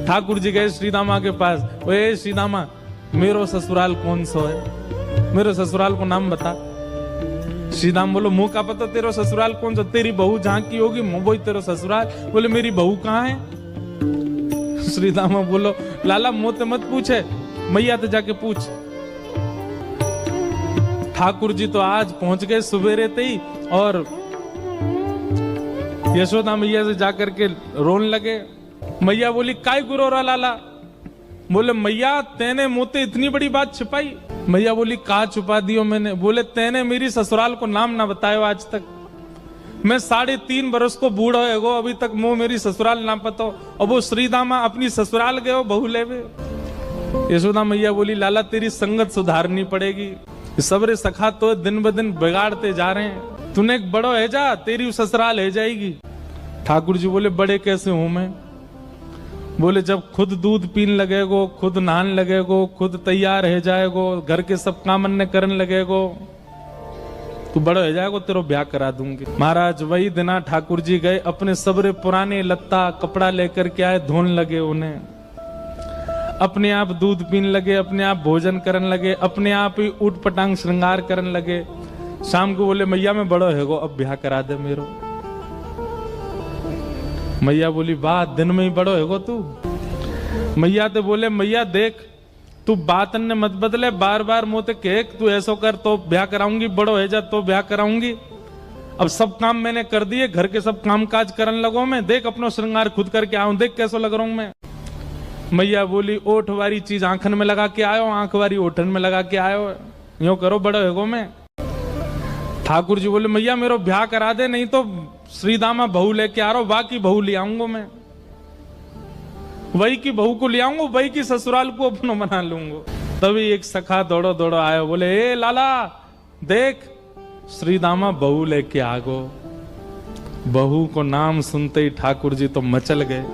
ठाकुर जी गए श्रीदामा के पास, ओए श्रीदामा मेरो ससुराल कौन सा है? मेरे ससुराल को नाम बता। श्रीदाम बोलो, मुंह का पता तेरा ससुराल कौन सा? तेरी बहू जहां की होगी वही तेरा ससुराल। बोले, मेरी बहू कहाँ है? श्रीदामा बोलो, लाला मुंह ते मत पूछे, मैया तो जाके पूछ। ठाकुर जी तो आज पहुंच गए सुबेरे ते ही, और यशोदा मैया से जाकर के रोने लगे। मैया बोली, काय गुरो रा लाला? बोले, मैया तेने मुझे इतनी बड़ी बात छिपाई। मैया बोली, कहा छुपा दियो मैंने? बोले, तेने मेरी ससुराल को नाम ना बतायो आज तक। मैं 3.5 बरस को बूढ़ा है गो, अभी तक मुंह मेरी ससुराल ना पता। और वो श्रीदामा अपनी ससुराल गए बहू लेवे। यशोदा मैया बोली, लाला तेरी संगत सुधारनी पड़ेगी, सबरे सखा तो दिन ब दिन बिगाड़ते जा रहे हैं, तूने एक बड़ो है जा, तेरी ससुराल है जाएगी। ठाकुर जी बोले, बड़े कैसे हूं मैं? बोले, जब खुद दूध पीन लगेगो, खुद नहान लगेगो, खुद तैयार है जाएगो, घर के सब काम अन्य करने लगेगो, तू बड़ा हो जाएगो, तेरो ब्याह करा दूंगी। महाराज वही दिना ठाकुर जी गए, अपने सबरे पुराने लत्ता कपड़ा लेकर के आए, धोने लगे उन्हें, अपने आप दूध पीने लगे, अपने आप भोजन करने लगे, अपने आप ही उठ पटांग श्रृंगार करने लगे। शाम को बोले, मैया मैं बड़ो है गो, अब ब्याह करा दे मेरो। मैया बोली, वाह दिन में ही बड़ो है गो तू। मैया तो बोले, मैया देख तू बात ने मत बदले, बार बार मोते कह तू ऐसा कर तो ब्याह कराऊंगी, बड़ो है जा तो ब्याह कराऊंगी। अब सब काम मैंने कर दिए, घर के सब काम काज करने लगो मैं, देख अपना श्रृंगार खुद करके आऊं, देख कैसा लग रहा हूं मैं। मैया बोली, ओठ वाली चीज आंखन में लगा के आयो, आंख वाली ओठन में लगा के आयो, यूं करो बड़ो है गो मैं। ठाकुर जी बोले, मैया मेरो ब्याह करा दे, नहीं तो श्रीदामा बहू लेके आ रहा हूं, बाकी बहू ले आऊंगा मैं, वही की बहू को ले आऊंगा, वही की ससुराल को अपना बना लूंगा। तभी एक सखा दौड़ो दौड़ो आयो, बोले, ए लाला देख श्रीदामा बहू लेके आ गो। बहू को नाम सुनते ही ठाकुर जी तो मचल गए,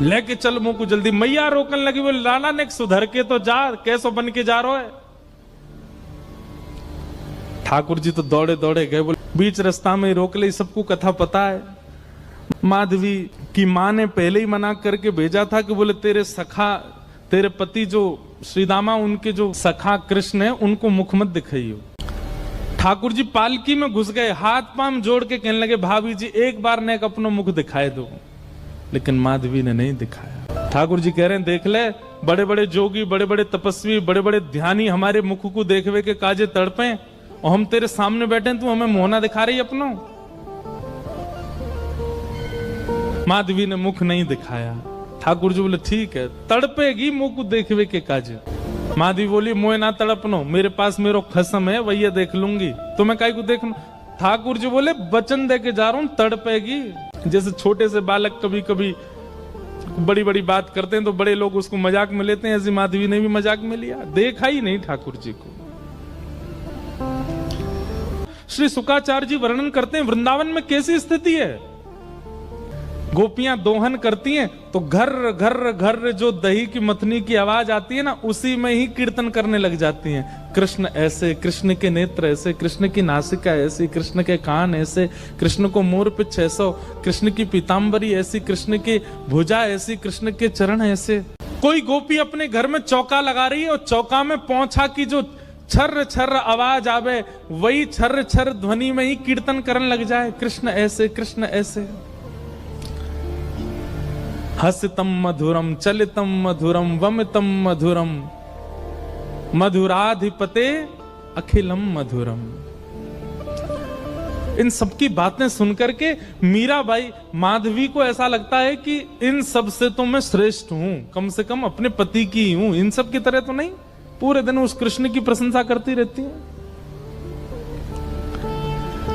लेके चल मुंह को जल्दी। मैया रोकने लगी, बोले, लाला ने सुधर के तो जा, कैसो बन के जा रहा है? ठाकुर जी तो दौड़े दौड़े गए, बोले बीच रास्ता में रोक ले, सबको कथा पता है। माधवी की माँ ने पहले ही मना करके भेजा था कि बोले तेरे सखा, तेरे पति जो श्रीदामा, उनके जो सखा कृष्ण है, उनको मुख मत दिखाइयो। ठाकुर जी पालकी में घुस गए, हाथ पांव जोड़ के कहने लगे, भाभी जी एक बार ने अपना मुख दिखाए दो, लेकिन माधवी ने नहीं दिखाया। ठाकुर जी कह रहे हैं, देख ले, बड़े बड़े जोगी, बड़े बड़े तपस्वी, बड़े बड़े ध्यानी हमारे मुख को देखवे के काजे तड़पे, और हम तेरे सामने बैठे, तू हमें मोहना दिखा रही अपनो। माधवी ने मुख नहीं दिखाया। ठाकुर जी बोले, ठीक है, तड़पेगी मुंह को देखवे के काजे। माधवी बोली, मोए ना तड़पनो, मेरे पास मेरो खसम है, वही देख लूंगी, तुम्हें काई को देखना। ठाकुर जी बोले, वचन दे के जा रहा हूं, तड़पेगी। जैसे छोटे से बालक कभी कभी बड़ी बड़ी बात करते हैं तो बड़े लोग उसको मजाक में लेते हैं, ऐसी माधवी ने भी मजाक में लिया, देखा ही नहीं ठाकुर जी को। श्री शुकाचार्य जी वर्णन करते हैं, वृंदावन में कैसी स्थिति है। गोपियां दोहन करती हैं तो घर घर घर जो दही की मथनी की आवाज आती है ना, उसी में ही कीर्तन करने लग जाती हैं। कृष्ण ऐसे, कृष्ण के नेत्र ऐसे, कृष्ण की नासिका ऐसी, कृष्ण के कान ऐसे, कृष्ण को मोर पिछ ऐसो, कृष्ण की पीताम्बरी ऐसी, कृष्ण की भुजा ऐसी, कृष्ण के चरण ऐसे। कोई गोपी अपने घर में चौका लगा रही है और चौका में पौंछा की जो छर्र छर्र आवाज आवे, वही छर्र छर्र ध्वनि में ही कीर्तन करने लग जाए, कृष्ण ऐसे, कृष्ण ऐसे। हसितम मधुरम, चलितम मधुरम, वमितम मधुरम, मधुराधिपते अखिलम मधुरम। इन सबकी बातें सुनकर के मीराबाई, माधवी को ऐसा लगता है कि इन सब से तो मैं श्रेष्ठ हूं, कम से कम अपने पति की ही हूं, इन सब की तरह तो नहीं। पूरे दिन उस कृष्ण की प्रशंसा करती रहती हैं।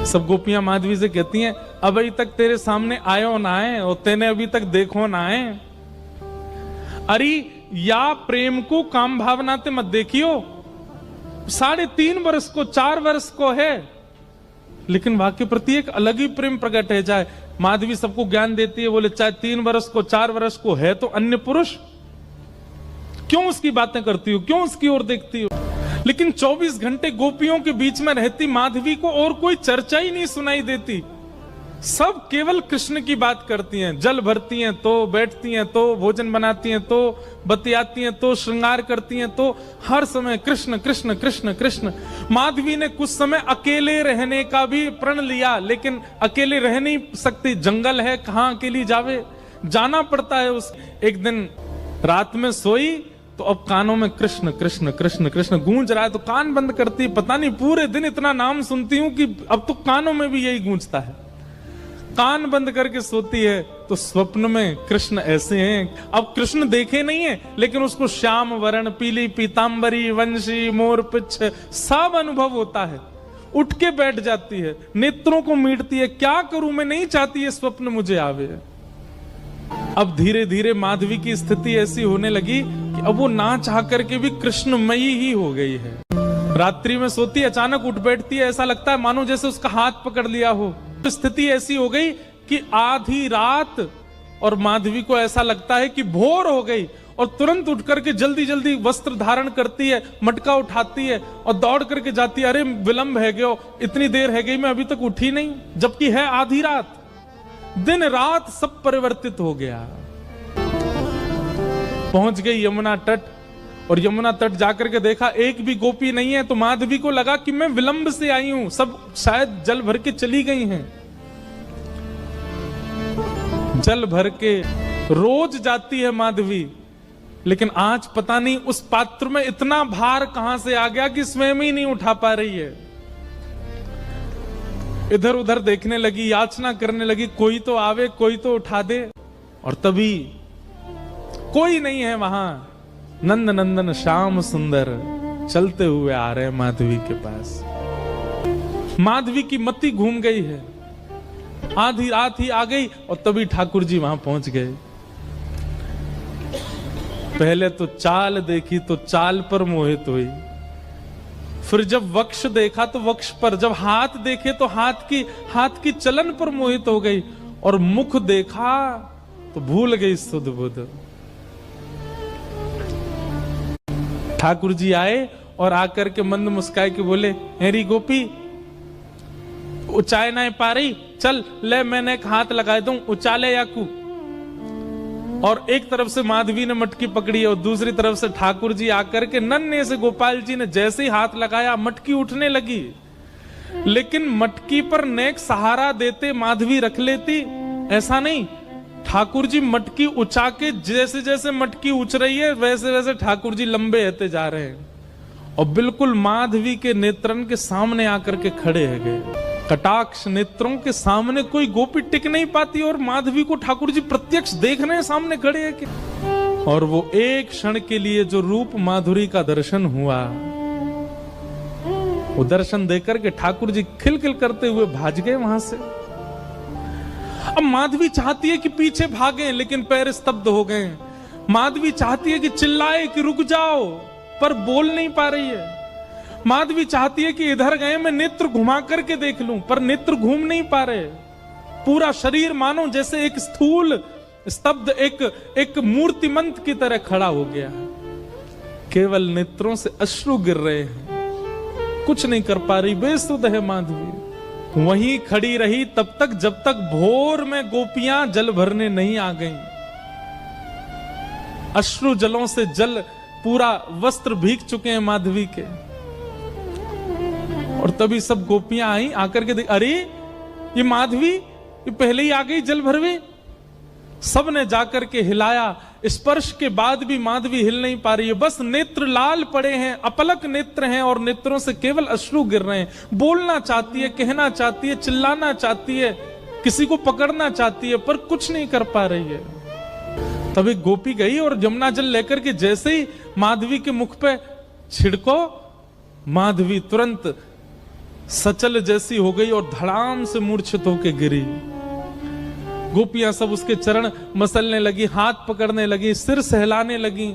सब गोपियां माधवी से कहती हैं, अभी तक तेरे सामने आयो ना है और तेने अभी तक देखो ना है। अरे या प्रेम को काम भावना ते मत देखियो, 3.5 वर्ष को 4 वर्ष को है, लेकिन वाक्य प्रति एक अलग ही प्रेम प्रकट है जाए। माधवी सबको ज्ञान देती है, बोले चाहे 3 वर्ष को 4 वर्ष को है तो अन्य पुरुष, क्यों उसकी बातें करती हो, क्यों उसकी ओर देखती हो। लेकिन 24 घंटे गोपियों के बीच में रहती माधवी को और कोई चर्चा ही नहीं सुनाई देती। सब केवल कृष्ण की बात करती हैं, जल भरती हैं तो, बैठती हैं तो, भोजन बनाती हैं तो, बतियाती हैं तो, श्रृंगार करती हैं तो, हर समय कृष्ण कृष्ण कृष्ण कृष्ण। माधवी ने कुछ समय अकेले रहने का भी प्रण लिया, लेकिन अकेले रह नहीं सकती, जंगल है, कहां अकेली जावे, जाना पड़ता है। उस एक दिन रात में सोई तो अब कानों में कृष्ण कृष्ण कृष्ण कृष्ण गूंज रहा है, तो कान बंद करती, पता नहीं पूरे दिन इतना नाम सुनती हूं कि अब तो कानों में भी यही गूंजता है। कान बंद करके सोती है तो स्वप्न में कृष्ण ऐसे हैं। अब कृष्ण देखे नहीं है, लेकिन उसको श्याम वर्ण, पीली पीतांबरी, वंशी, मोर पिछ सब अनुभव होता है। उठ के बैठ जाती है, नेत्रों को मीटती है, क्या करूं मैं, नहीं चाहती है स्वप्न मुझे आवे। अब धीरे धीरे माधवी की स्थिति ऐसी होने लगी कि अब वो ना चाह करके भी कृष्णमयी ही हो गई है। रात्रि में सोती, अचानक उठ बैठती है, ऐसा लगता है मानो जैसे उसका हाथ पकड़ लिया हो। स्थिति ऐसी हो गई कि आधी रात और माधवी को ऐसा लगता है कि भोर हो गई, और तुरंत उठ करके जल्दी जल्दी वस्त्र धारण करती है, मटका उठाती है और दौड़ करके जाती है। अरे विलंब है गयो, इतनी देर है गई, मैं अभी तक उठी नहीं, जबकि है आधी रात। दिन रात सब परिवर्तित हो गया। पहुंच गई यमुना तट, और यमुना तट जाकर के देखा एक भी गोपी नहीं है, तो माधवी को लगा कि मैं विलंब से आई हूं, सब शायद जल भर के चली गई हैं। जल भर के रोज जाती है माधवी, लेकिन आज पता नहीं उस पात्र में इतना भार कहां से आ गया कि स्वयं ही नहीं उठा पा रही है। इधर उधर देखने लगी, याचना करने लगी, कोई तो आवे, कोई तो उठा दे, और तभी कोई नहीं है वहां। नंद नंदन श्याम सुंदर चलते हुए आ रहे हैं माधवी के पास। माधवी की मति घूम गई है, आधी रात ही आ गई, और तभी ठाकुर जी वहां पहुंच गए। पहले तो चाल देखी तो चाल पर मोहित हुई, फिर जब वक्ष देखा तो वक्ष पर, जब हाथ देखे तो हाथ की चलन पर मोहित हो गई, और मुख देखा तो भूल गई सुध बुध। ठाकुर जी आए और आकर के मंद मुस्काए के बोले, हेरी गोपी उचाए ना पा रही, चल ले मैंने एक हाथ लगा दूं, उचाले याकू। और एक तरफ से माधवी ने मटकी पकड़ी और दूसरी तरफ से ठाकुर जी आकर के नन्हे से गोपाल जी ने जैसे ही हाथ लगाया, मटकी उठने लगी। लेकिन मटकी पर नेक सहारा देते माधवी रख लेती, ऐसा नहीं। ठाकुर जी मटकी उछा के, जैसे जैसे मटकी उछ रही है वैसे वैसे ठाकुर जी लंबे होते जा रहे हैं, और बिल्कुल माधवी के नेत्रन के सामने आकर के खड़े है गए। कटाक्ष नेत्रों के सामने कोई गोपी टिक नहीं पाती, और माधवी को ठाकुर जी प्रत्यक्ष देख रहे हैं, सामने खड़े हैं कि। और वो एक क्षण के लिए जो रूप माधुरी का दर्शन हुआ, वो दर्शन देकर के ठाकुर जी खिलखिल करते हुए भाग गए वहां से। अब माधवी चाहती है कि पीछे भागे, लेकिन पैर स्तब्ध हो गए। माधवी चाहती है कि चिल्लाए कि रुक जाओ, पर बोल नहीं पा रही है। माधवी चाहती है कि इधर गए मैं नेत्र घुमा करके देख लूं, पर नेत्र घूम नहीं पा रहे। पूरा शरीर मानो जैसे एक स्थूल स्तब्ध एक मूर्तिमंत की तरह खड़ा हो गया है। केवल नेत्रों से अश्रु गिर रहे हैं, कुछ नहीं कर पा रही, बेसुध है माधवी। वहीं खड़ी रही तब तक जब तक भोर में गोपियां जल भरने नहीं आ गईं। अश्रु जलों से जल पूरा वस्त्र भीग चुके हैं माधवी के। और तभी सब गोपियां आई, आकर के देख, अरे ये माधवी ये पहले ही आ गई जल भरवे। सब ने जाकर के हिलाया, स्पर्श के बाद भी माधवी हिल नहीं पा रही है, बस नेत्र लाल पड़े हैं, अपलक नेत्र हैं और नेत्रों से केवल अश्रु गिर रहे हैं। बोलना चाहती है, कहना चाहती है, चिल्लाना चाहती है, किसी को पकड़ना चाहती है, पर कुछ नहीं कर पा रही है। तभी गोपी गई और यमुना जल लेकर के जैसे ही माधवी के मुख पे छिड़को, माधवी तुरंत सचल जैसी हो गई और धड़ाम से मूर्छित होकर गिरी। गोपियां सब उसके चरण मसलने लगी, हाथ पकड़ने लगी, सिर सहलाने लगी।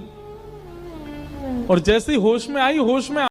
और जैसे ही होश में आई, होश में